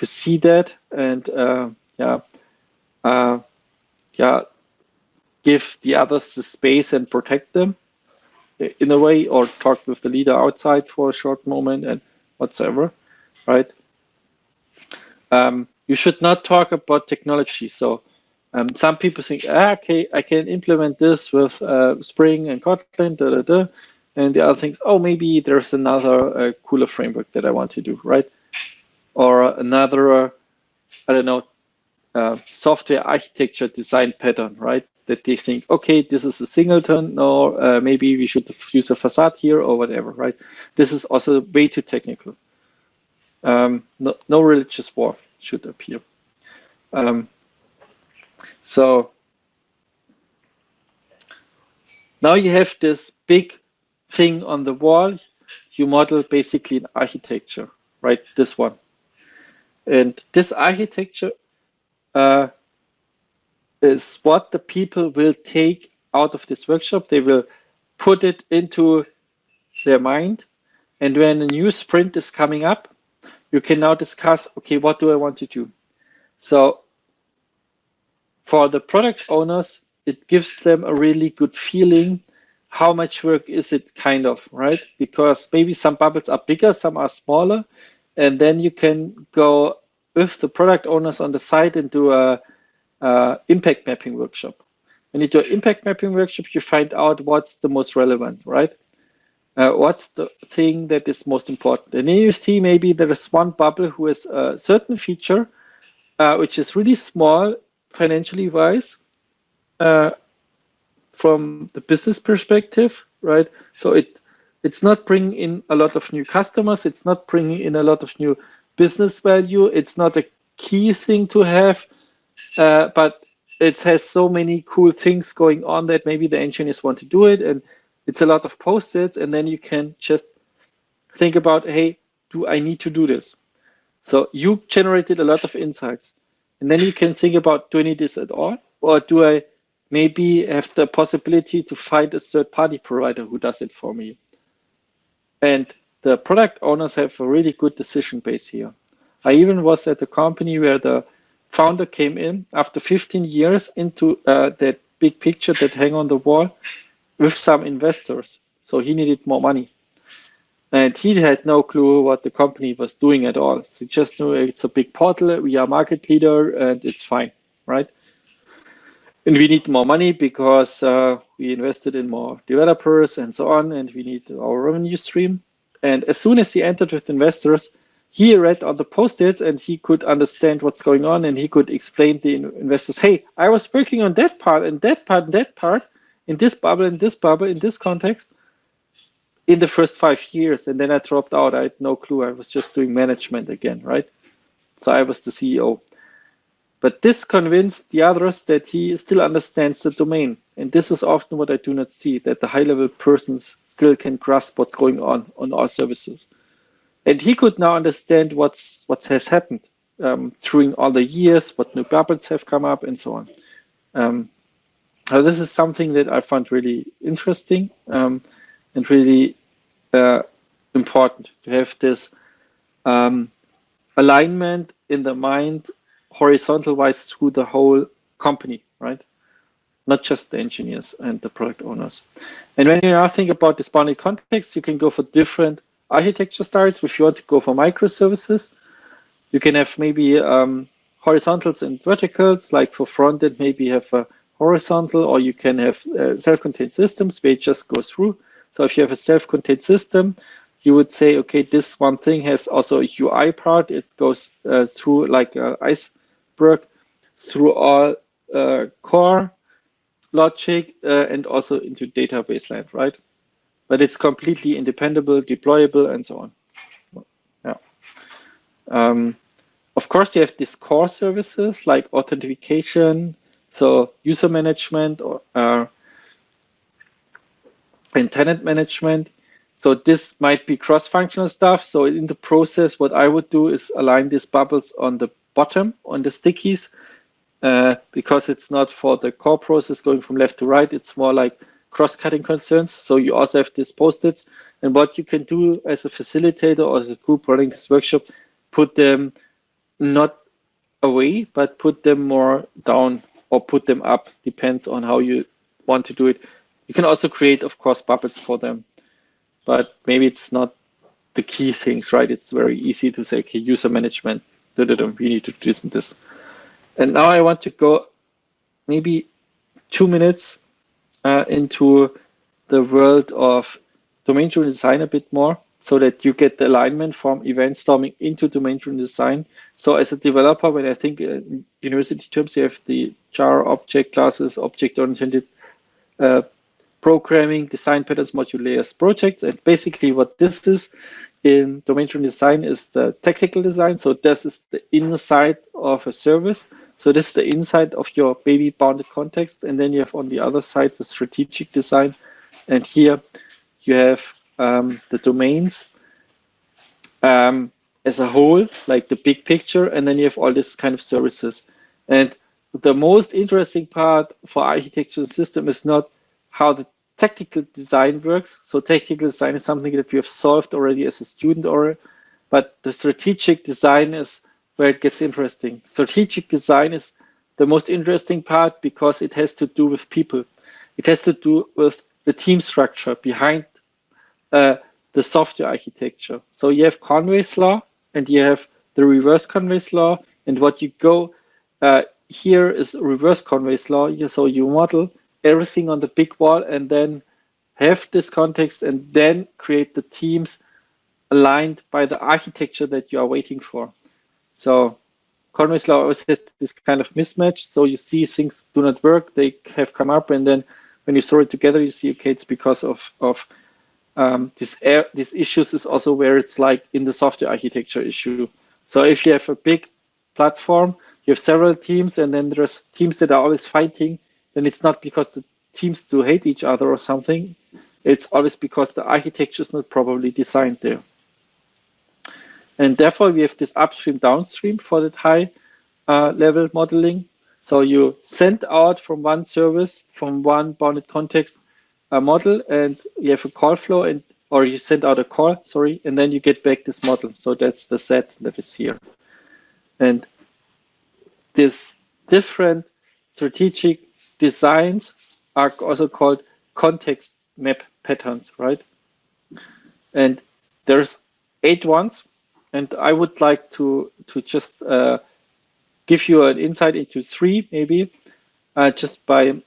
see that and give the others the space and protect them in a way, or talk with the leader outside for a short moment and whatsoever, right? You should not talk about technology. So some people think, okay, I can implement this with Spring and Kotlin, and the other things, oh, maybe there's another cooler framework that I want to do, right? Or another, I don't know, software architecture design pattern, right? That they think, okay, this is a singleton, no, maybe we should use a facade here or whatever, right? This is also way too technical. No religious war should appear. So now you have this big thing on the wall. You model basically an architecture, right? This one. And this architecture is what the people will take out of this workshop. They will put it into their mind. And when a new sprint is coming up, you can now discuss, okay, what do I want to do? So for the product owners, it gives them a really good feeling. How much work is it, kind of, right? Because maybe some bubbles are bigger, some are smaller. And then you can go with the product owners on the side and do a impact mapping workshop. When you do an impact mapping workshop, you find out what's the most relevant, right? What's the thing that is most important? And then you see maybe there is one bubble who has a certain feature, which is really small financially wise, from the business perspective, right? So it's not bringing in a lot of new customers. It's not bringing in a lot of new business value. It's not a key thing to have, but it has so many cool things going on that maybe the engineers want to do it, and it's a lot of post-its, and then you can just think about, hey, do I need to do this? So you generated a lot of insights, and then you can think about, do I need this at all, or do I maybe have the possibility to find a third-party provider who does it for me? And the product owners have a really good decision base here. I even was at a company where the founder came in after 15 years into that big picture that hang on the wall with some investors. So he needed more money. And he had no clue what the company was doing at all. So he just knew it's a big portal, we are market leader, and it's fine, right? And we need more money because we invested in more developers and so on, and we need our revenue stream. And as soon as he entered with investors, he read on the post-its and he could understand what's going on, and he could explain to the investors, hey, I was working on that part and that part and that part in this bubble, in this context in the first 5 years. And then I dropped out. I had no clue. I was just doing management again, right? So I was the CEO. But this convinced the others that he still understands the domain. And this is often what I do not see, that the high-level persons still can grasp what's going on our services. And he could now understand what has happened during all the years, what new bubbles have come up, and so on. So this is something that I found really interesting and really important, to have this alignment in the mind, horizontal-wise through the whole company, right? Not just the engineers and the product owners. And when you now think about this bounded context, you can go for different architecture styles. If you want to go for microservices, you can have maybe horizontals and verticals. Like for frontend, maybe you have a horizontal, or you can have self-contained systems where it just goes through. So if you have a self-contained system, you would say, okay, this one thing has also a UI part. It goes through like iceberg through all core logic and also into database land, right? But it's completely independable, deployable, and so on. Yeah. Of course, you have these core services like authentication, so user management or and tenant management. So this might be cross-functional stuff. So in the process, what I would do is align these bubbles on the bottom, on the stickies, because it's not for the core process going from left to right. It's more like cross-cutting concerns. So you also have these post-its. And what you can do as a facilitator or as a group running this workshop, put them not away, but put them more down or put them up, depends on how you want to do it. You can also create, of course, bubbles for them, but maybe it's not the key things, right? It's very easy to say, okay, user management, we need to do this and this. And now I want to go maybe 2 minutes into the world of domain-driven design a bit more, so that you get the alignment from event storming into domain-driven design. So as a developer, when I think in university terms, you have the jar, object classes, object-oriented programming, design patterns, module layers, projects. And basically what this is in domain-driven design is the technical design. So this is the inside of a service. So this is the inside of your baby bounded context. And then you have on the other side the strategic design. And here you have the domains as a whole, like the big picture. And then you have all this kind of services. And the most interesting part for architecture system is not how the technical design works. So technical design is something that we have solved already as a student, but the strategic design is where it gets interesting. Strategic design is the most interesting part because it has to do with people. It has to do with the team structure behind the software architecture. So you have Conway's law and you have the reverse Conway's law. And what you go here is reverse Conway's law. So you model everything on the big wall, and then have this context, and then create the teams aligned by the architecture that you are waiting for. So Conway's law always has this kind of mismatch. So you see things do not work, they have come up, and then when you throw it together, you see, okay, it's because of these issues is also where it's like in the software architecture issue. So if you have a big platform, you have several teams, and then there's teams that are always fighting, then it's not because the teams do hate each other or something. It's always because the architecture is not properly designed there. And therefore, we have this upstream, downstream for that high level modeling. So you send out from one service, from one bounded context, a model, and you have a call flow, and or you send out a call, sorry, and then you get back this model. So that's the set that is here. And these different strategic designs are also called context map patterns, right? And there's 8 ones, and I would like to just give you an insight into 3 maybe, just by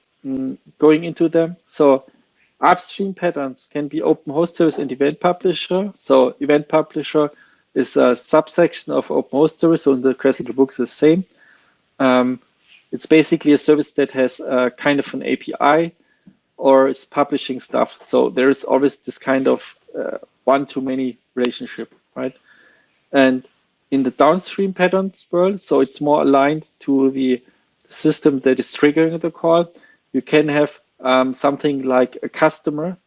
going into them. So upstream patterns can be open host service and event publisher. So event publisher is a subsection of open host service, so in the classical books is the same. It's basically a service that has kind of an API or is publishing stuff. So there is always this kind of one-to-many relationship, right? And in the downstream patterns world, so it's more aligned to the system that is triggering the call. You can have something like a customer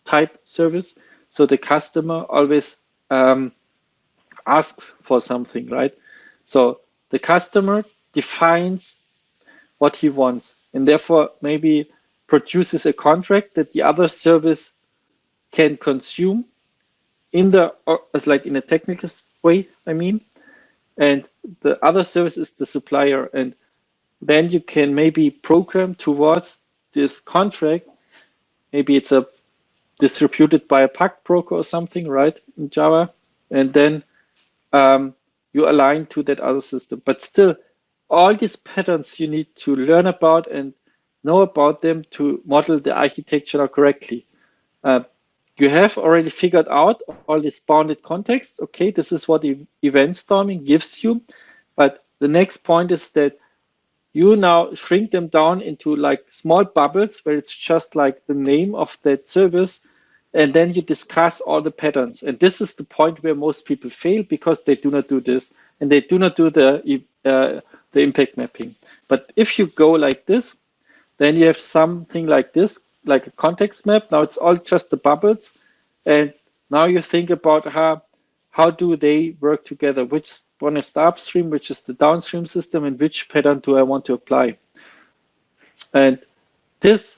type service. So the customer always asks for something, right? So the customer defines what he wants, and therefore maybe produces a contract that the other service can consume in the, like in a technical way, I mean, and the other service is the supplier, and then you can maybe program towards this contract. Maybe it's a distributed by a pack broker or something, right, in Java, and then you align to that other system. But still, all these patterns you need to learn about and know about them to model the architecture correctly. You have already figured out all these bounded contexts. Okay, this is what event storming gives you. But the next point is that you now shrink them down into like small bubbles where it's just like the name of that service. And then you discuss all the patterns. And this is the point where most people fail because they do not do this. And they do not do the impact mapping. But if you go like this, then you have something like this, like a context map. Now it's all just the bubbles. And now you think about how do they work together? Which one is the upstream, which is the downstream system, and which pattern do I want to apply? And this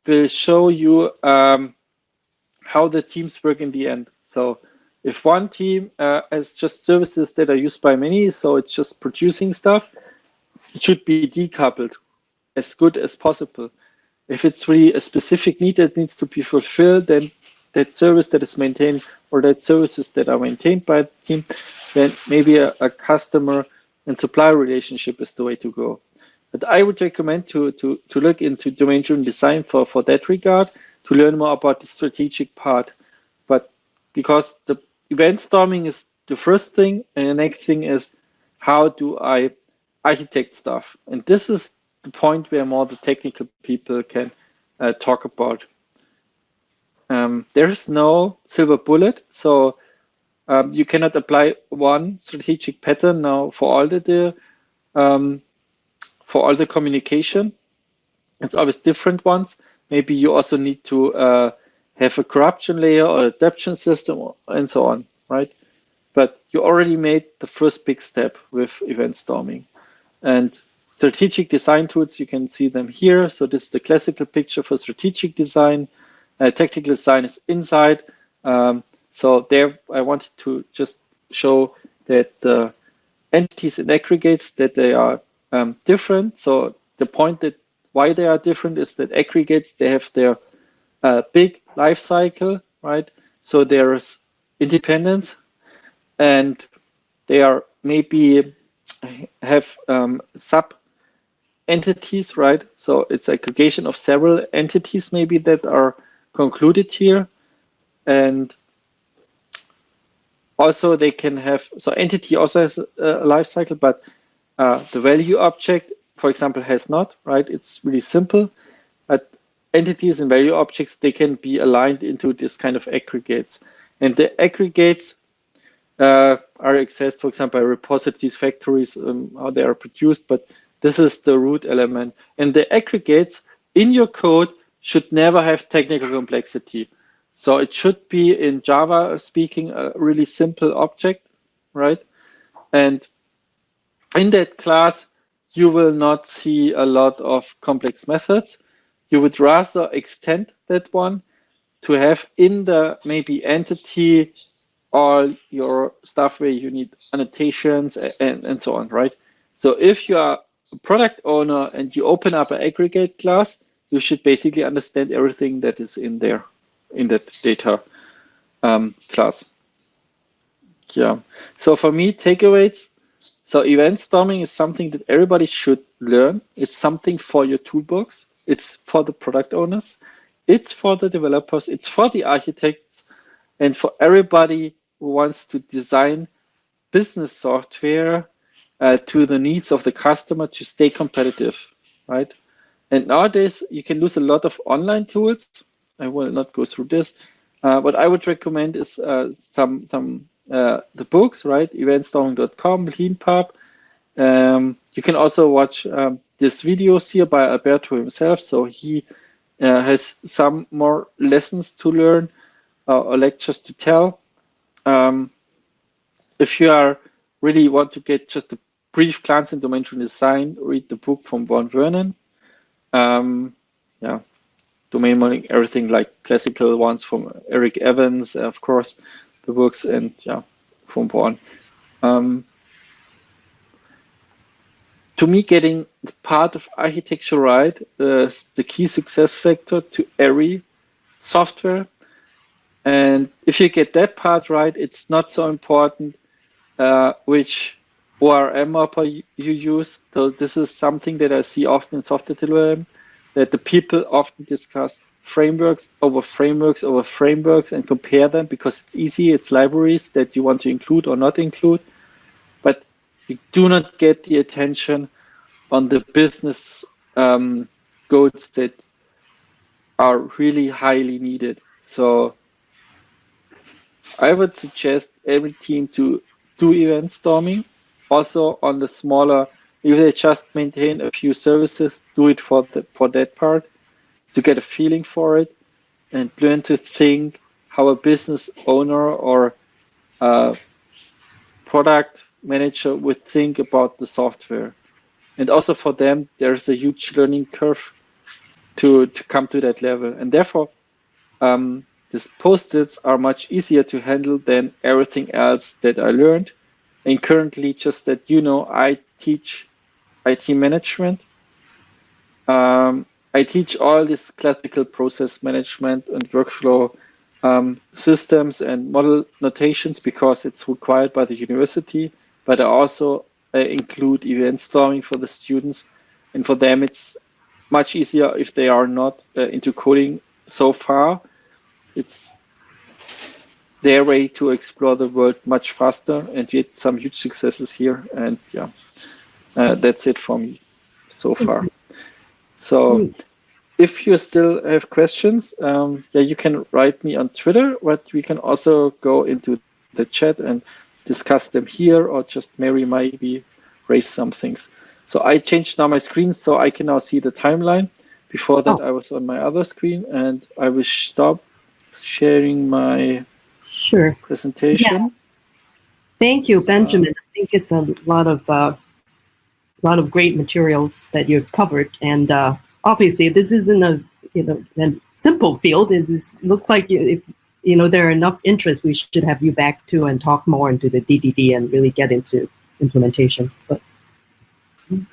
will show you how the teams work in the end. So if one team has just services that are used by many, so it's just producing stuff, it should be decoupled as good as possible. If it's really a specific need that needs to be fulfilled, then that service that is maintained or that services that are maintained by the team, then maybe a customer and supplier relationship is the way to go. But I would recommend to look into domain-driven design for that regard, to learn more about the strategic part. But because the event storming is the first thing, and the next thing is how do I architect stuff? And this is the point where more the technical people can talk about. There is no silver bullet, so you cannot apply one strategic pattern now for all the communication. It's always different ones. Maybe you also need to have a corruption layer or adaptation system and so on, right? But you already made the first big step with event storming. And strategic design tools, you can see them here. So this is the classical picture for strategic design. Technical design is inside. So there I wanted to just show that the entities and aggregates, that they are different. So the point that why they are different is that aggregates, they have their big life cycle, right? So there's independence, and they are maybe have sub entities, right? So it's aggregation of several entities maybe that are concluded here. And also they can have, so entity also has a life cycle, but the value object, for example, has not, right? It's really simple, but entities and value objects, they can be aligned into this kind of aggregates. And the aggregates are accessed, for example, by repositories, factories, how they are produced, but this is the root element. And the aggregates in your code should never have technical complexity. So it should be, in Java speaking, a really simple object, right? And in that class, you will not see a lot of complex methods. You would rather extend that one to have in the maybe entity all your stuff where you need annotations and so on, right? So if you are a product owner and you open up an aggregate class, you should basically understand everything that is in there, in that data class. Yeah. So for me, takeaways. So event storming is something that everybody should learn. It's something for your toolbox. It's for the product owners. It's for the developers. It's for the architects, and for everybody who wants to design business software to the needs of the customer to stay competitive, right? And nowadays you can use a lot of online tools. I will not go through this. What I would recommend is the books, right? Eventstorming.com, LeanPub. You can also watch these videos here by Alberto himself. So he has some more lessons to learn or lectures to tell. If you are really want to get just a brief glance in domain-driven design, read the book from Von Vernon. Yeah, domain modeling, everything like classical ones from Eric Evans, of course, the books, and yeah, from Von. To me, getting the part of architecture right is the key success factor to every software. And if you get that part right, it's not so important which ORM mapper you use. So this is something that I see often in software development, that the people often discuss frameworks over frameworks over frameworks and compare them because it's easy. It's libraries that you want to include or not include, but you do not get the attention on the business goals that are really highly needed. So I would suggest every team to do event storming. Also on the smaller, if they just maintain a few services, do it for that part to get a feeling for it and learn to think how a business owner or a product manager would think about the software. And also for them, there's a huge learning curve to come to that level. And therefore, these post-its are much easier to handle than everything else that I learned. And currently, just that I teach IT management. I teach all this classical process management and workflow systems and model notations because it's required by the university. But I also include event storming for the students. And for them, it's much easier if they are not into coding so far. It's their way to explore the world much faster and get some huge successes here. And yeah, that's it for me so far. So if you still have questions, you can write me on Twitter, but we can also go into the chat and discuss them here, or just Mary maybe raise some things. So I changed now my screen so I can now see the timeline. Before that, I was on my other screen, and I will stop sharing my presentation. Yeah. Thank you, Benjamin. I think it's a lot of great materials that you've covered, and obviously this isn't a simple field. It looks like if there are enough interest, we should have you back too and talk more into the DDD and really get into implementation. But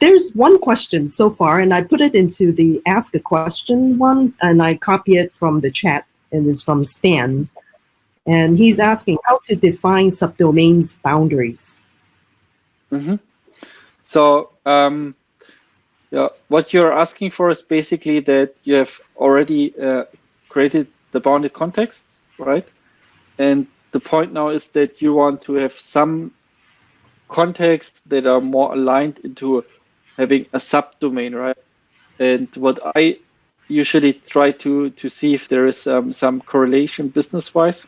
there's one question so far, and I put it into the ask a question one, and I copy it from the chat, and it's from Stan. And he's asking how to define subdomains boundaries. Mm-hmm. So what you're asking for is basically that you have already created the bounded context, right? And the point now is that you want to have some contexts that are more aligned into having a subdomain, right? And what I usually try to see if there is some correlation business-wise.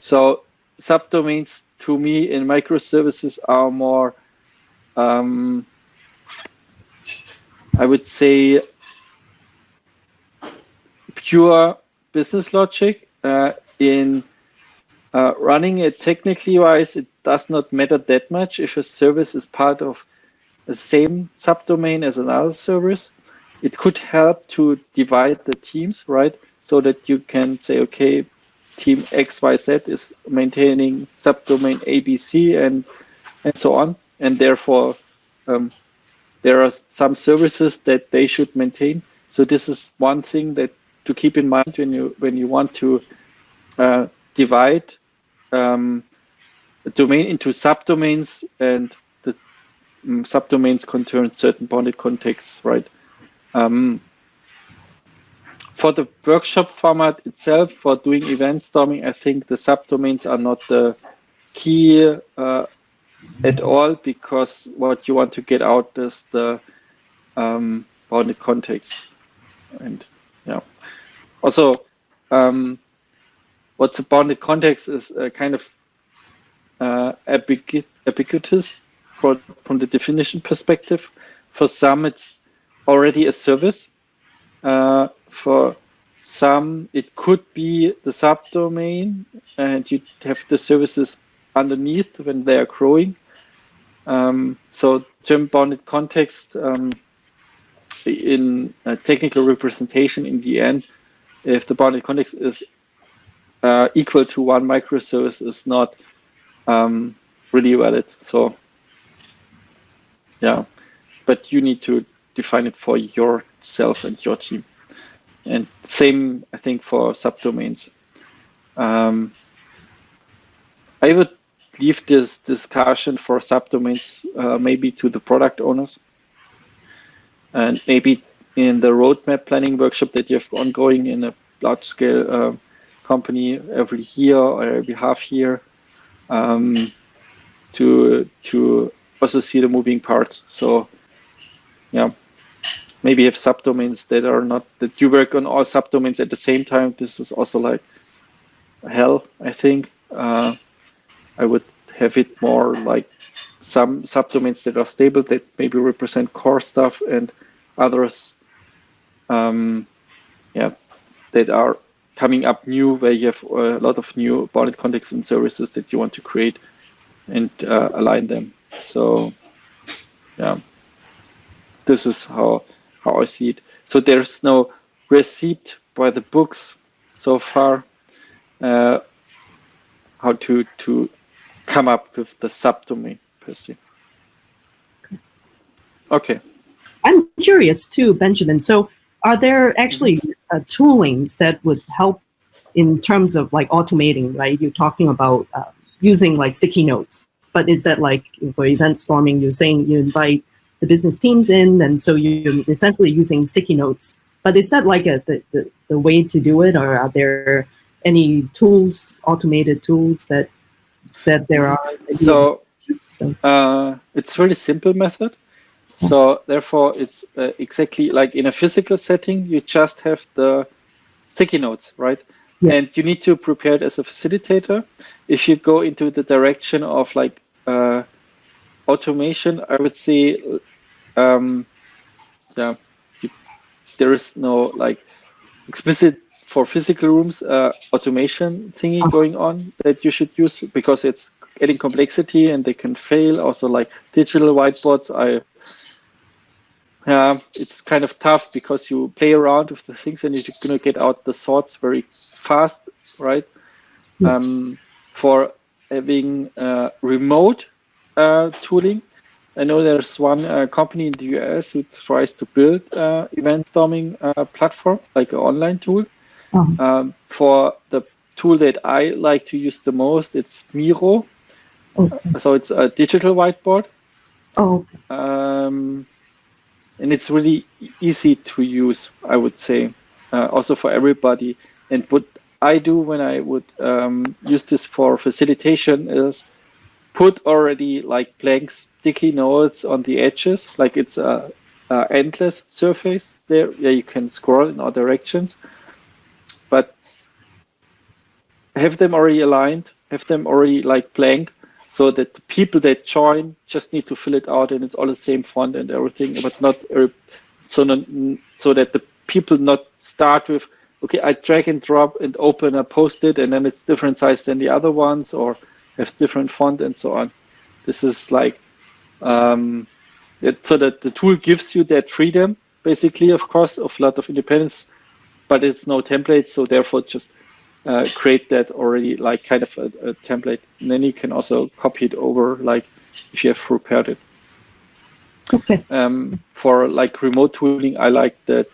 So subdomains to me in microservices are more, I would say, pure business logic. In running it technically wise, it does not matter that much if a service is part of the same subdomain as another service. It could help to divide the teams, right? So that you can say, okay, team XYZ is maintaining subdomain ABC and so on. And therefore, there are some services that they should maintain. So this is one thing that to keep in mind when you want to divide a domain into subdomains, and the subdomains concern certain bounded contexts, right? For the workshop format itself, for doing event storming, I think the subdomains are not the key at all, because what you want to get out is the bounded context. And yeah, also what's a bounded context is kind of ambiguous from the definition perspective. For some, it's already a service. For some, it could be the subdomain, and you have the services underneath when they are growing. So term bounded context in a technical representation, in the end, if the bounded context is equal to one microservice, is not really valid. So yeah, but you need to define it for yourself and your team. And same, I think, for subdomains. I would leave this discussion for subdomains maybe to the product owners, and maybe in the roadmap planning workshop that you have ongoing in a large scale company every year or every half year, to also see the moving parts. So yeah, maybe have subdomains that are not, that you work on all subdomains at the same time. This is also like hell, I think. I would have it more like some subdomains that are stable, that maybe represent core stuff, and others that are coming up new, where you have a lot of new bounded contexts and services that you want to create and align them. So yeah, this is how I see it. So there's no receipt by the books so far how to come up with the subdomain per se. Okay. I'm curious too, Benjamin. So are there actually toolings that would help in terms of like automating, right? You're talking about using like sticky notes, but is that like for event storming, you're saying you invite the business teams in, and so you're essentially using sticky notes, but is that like the way to do it, or are there any tools, automated tools that there are? So it's a really simple method. So therefore, it's exactly like in a physical setting, you just have the sticky notes, right? Yeah. And you need to prepare it as a facilitator. If you go into the direction of like automation, I would say, there is no like explicit for physical rooms automation thingy going on that you should use, because it's adding complexity and they can fail. Also, like digital whiteboards, it's kind of tough because you play around with the things and you're going to get out the sorts very fast, right? For having remote tooling, I know there's one company in the US who tries to build event storming platform, like an online tool. For the tool that I like to use the most, it's Miro. So it's a digital whiteboard. And it's really easy to use, I would say, also for everybody. And what I do when I would use this for facilitation is put already like blank sticky notes on the edges, like it's a endless surface there. Yeah, you can scroll in all directions, but have them already aligned, have them already like blank, so that the people that join just need to fill it out and it's all the same font and everything, but not so that the people not start with, okay, I drag and drop and open a post-it and then it's different size than the other ones or have different font and so on. This is like, so that the tool gives you that freedom, basically, of course, of a lot of independence, but it's no template, so therefore just create that already like kind of a template. And then you can also copy it over, like if you have prepared it. Okay. For like remote tooling, I like that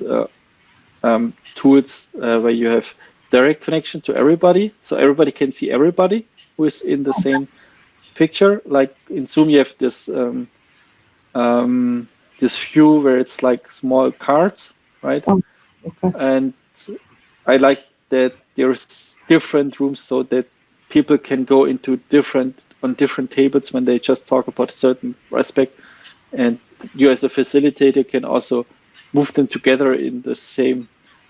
tools where you have direct connection to everybody, so everybody can see everybody who is in the same picture. Like in Zoom, you have this this view where it's like small cards, right? Oh, okay. And I like that there's different rooms so that people can go into different tables when they just talk about a certain aspect, and you as a facilitator can also move them together in the same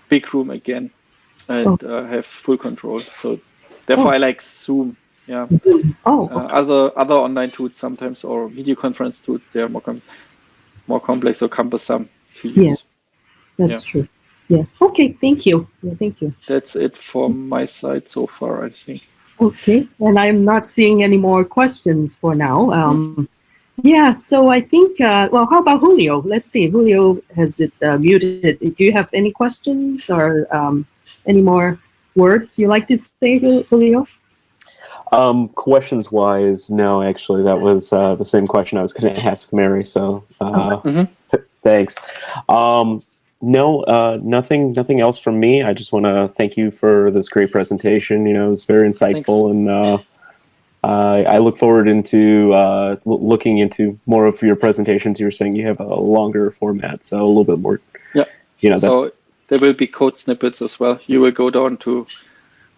big room again and have full control. So therefore I like Zoom. Yeah. Other online tools sometimes, or video conference tools, they are more complex or cumbersome to use. That's true. Yeah. Okay. Thank you. Yeah, thank you. That's it from my side so far, I think. Okay. And I'm not seeing any more questions for now. Yeah. So I think, well, how about Julio? Let's see. Julio has it muted. Do you have any questions or any more words you like to say, Julio? Questions wise, no, actually, that was the same question I was going to ask Mary. So thanks. No, nothing else from me. I just want to thank you for this great presentation. You know, it was very insightful, and I look forward into looking into more of your presentations. You were saying you have a longer format, so a little bit more. Yeah. You know, so there will be code snippets as well. You will go down to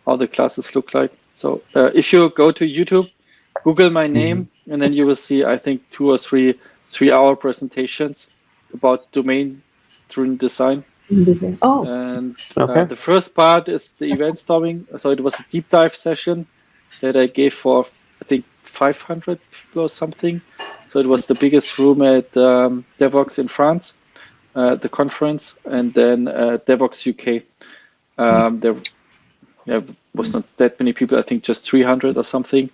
how the classes look like. So if you go to YouTube, Google my name, and then you will see, I think, 2 or 3 3-hour presentations about domain-driven design. And the first part is the event storming. So it was a deep dive session that I gave for, I think, 500 people or something. So it was the biggest room at Devox in France, the conference, and then Devox UK. There was not that many people, I think just 300 or something.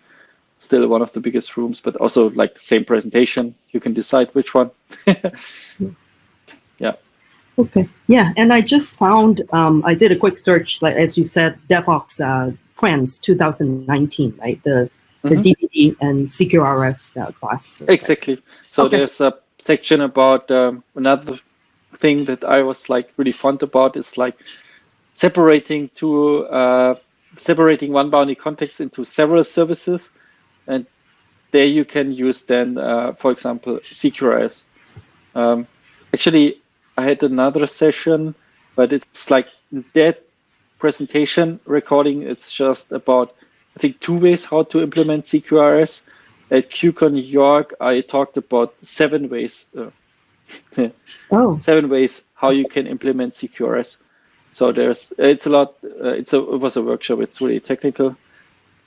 Still one of the biggest rooms, but also like same presentation. You can decide which one. Yeah. Okay. Yeah, and I just found, I did a quick search, like as you said, DevOps France 2019, right? The DVD and CQRS class. Exactly. So there's a section about another thing that I was like really fond about is like separating one boundary context into several services, and there you can use then, for example, CQRS. Actually, I had another session, but it's like that presentation recording. It's just about, I think, 2 ways how to implement CQRS. At QCon New York, I talked about 7 ways. 7 ways how you can implement CQRS. So it's a lot. It was a workshop. It's really technical.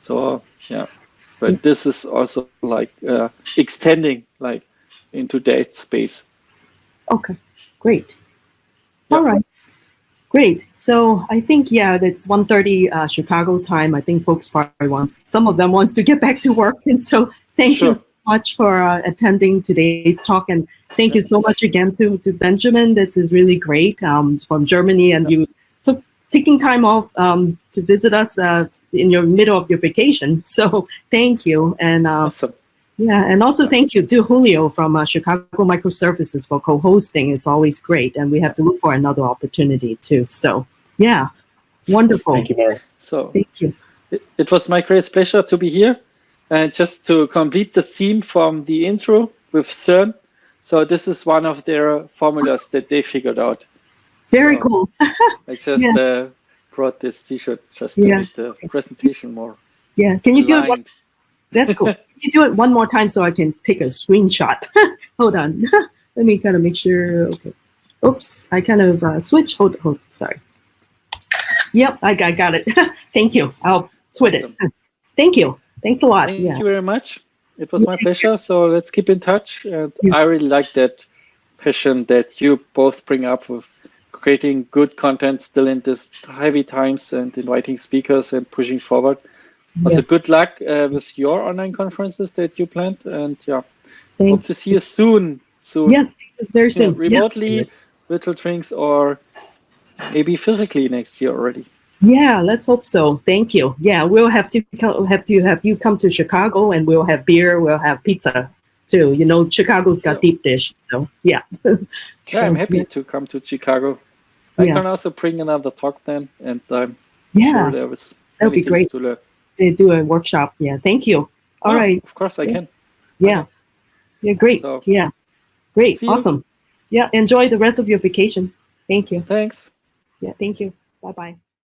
So yeah, but this is also like extending like into that space. Okay, great. All right, great. So I think it's 1:30 Chicago time. I think folks probably some of them wants to get back to work, and so thank you so much for attending today's talk, and thank you so much again to Benjamin. This is really great from Germany, and you took taking time off to visit us in your middle of your vacation. So thank you, and awesome. Yeah, and also thank you to Julio from Chicago Microservices for co-hosting. It's always great, and we have to look for another opportunity too. So yeah, wonderful. Thank you, Mary. So thank you. It was my greatest pleasure to be here. And just to complete the theme from the intro with CERN, so this is one of their formulas that they figured out. Very cool. It's just brought this T-shirt just to Yeah. make the presentation more Yeah. Can you do it? aligned. That's cool. Can you do it one more time so I can take a screenshot? Hold on. Let me kind of make sure. Okay. Oops. I kind of switched. Hold. Sorry. Yep. I got it. Thank you. I'll tweet Awesome. it. Thank you. Thanks a lot. Thank Yeah. you very much. It was my pleasure. So let's keep in touch. And Yes. I really like that passion that you both bring up with creating good content still in this heavy times and inviting speakers and pushing forward. Also, Yes. good luck with your online conferences that you planned. And yeah, Thank hope to see you soon. Yes. Very Yeah, soon. remotely, Yes. virtual drinks, or maybe physically next year already. Yeah, let's hope so. Thank you. Yeah, we'll have to have you come to Chicago, and we'll have beer. We'll have pizza too. You know, Chicago's got deep dish, so yeah. Yeah, I'm happy to come to Chicago. I can also bring another talk then, and I'm sure there was that'd be many things great. to learn. They do a workshop. Yeah, thank you. All right. Of course I can. Yeah. Yeah, great. So, yeah, great. see you. Awesome. Yeah, enjoy the rest of your vacation. Thank you. Thanks. Yeah, thank you. Bye-bye.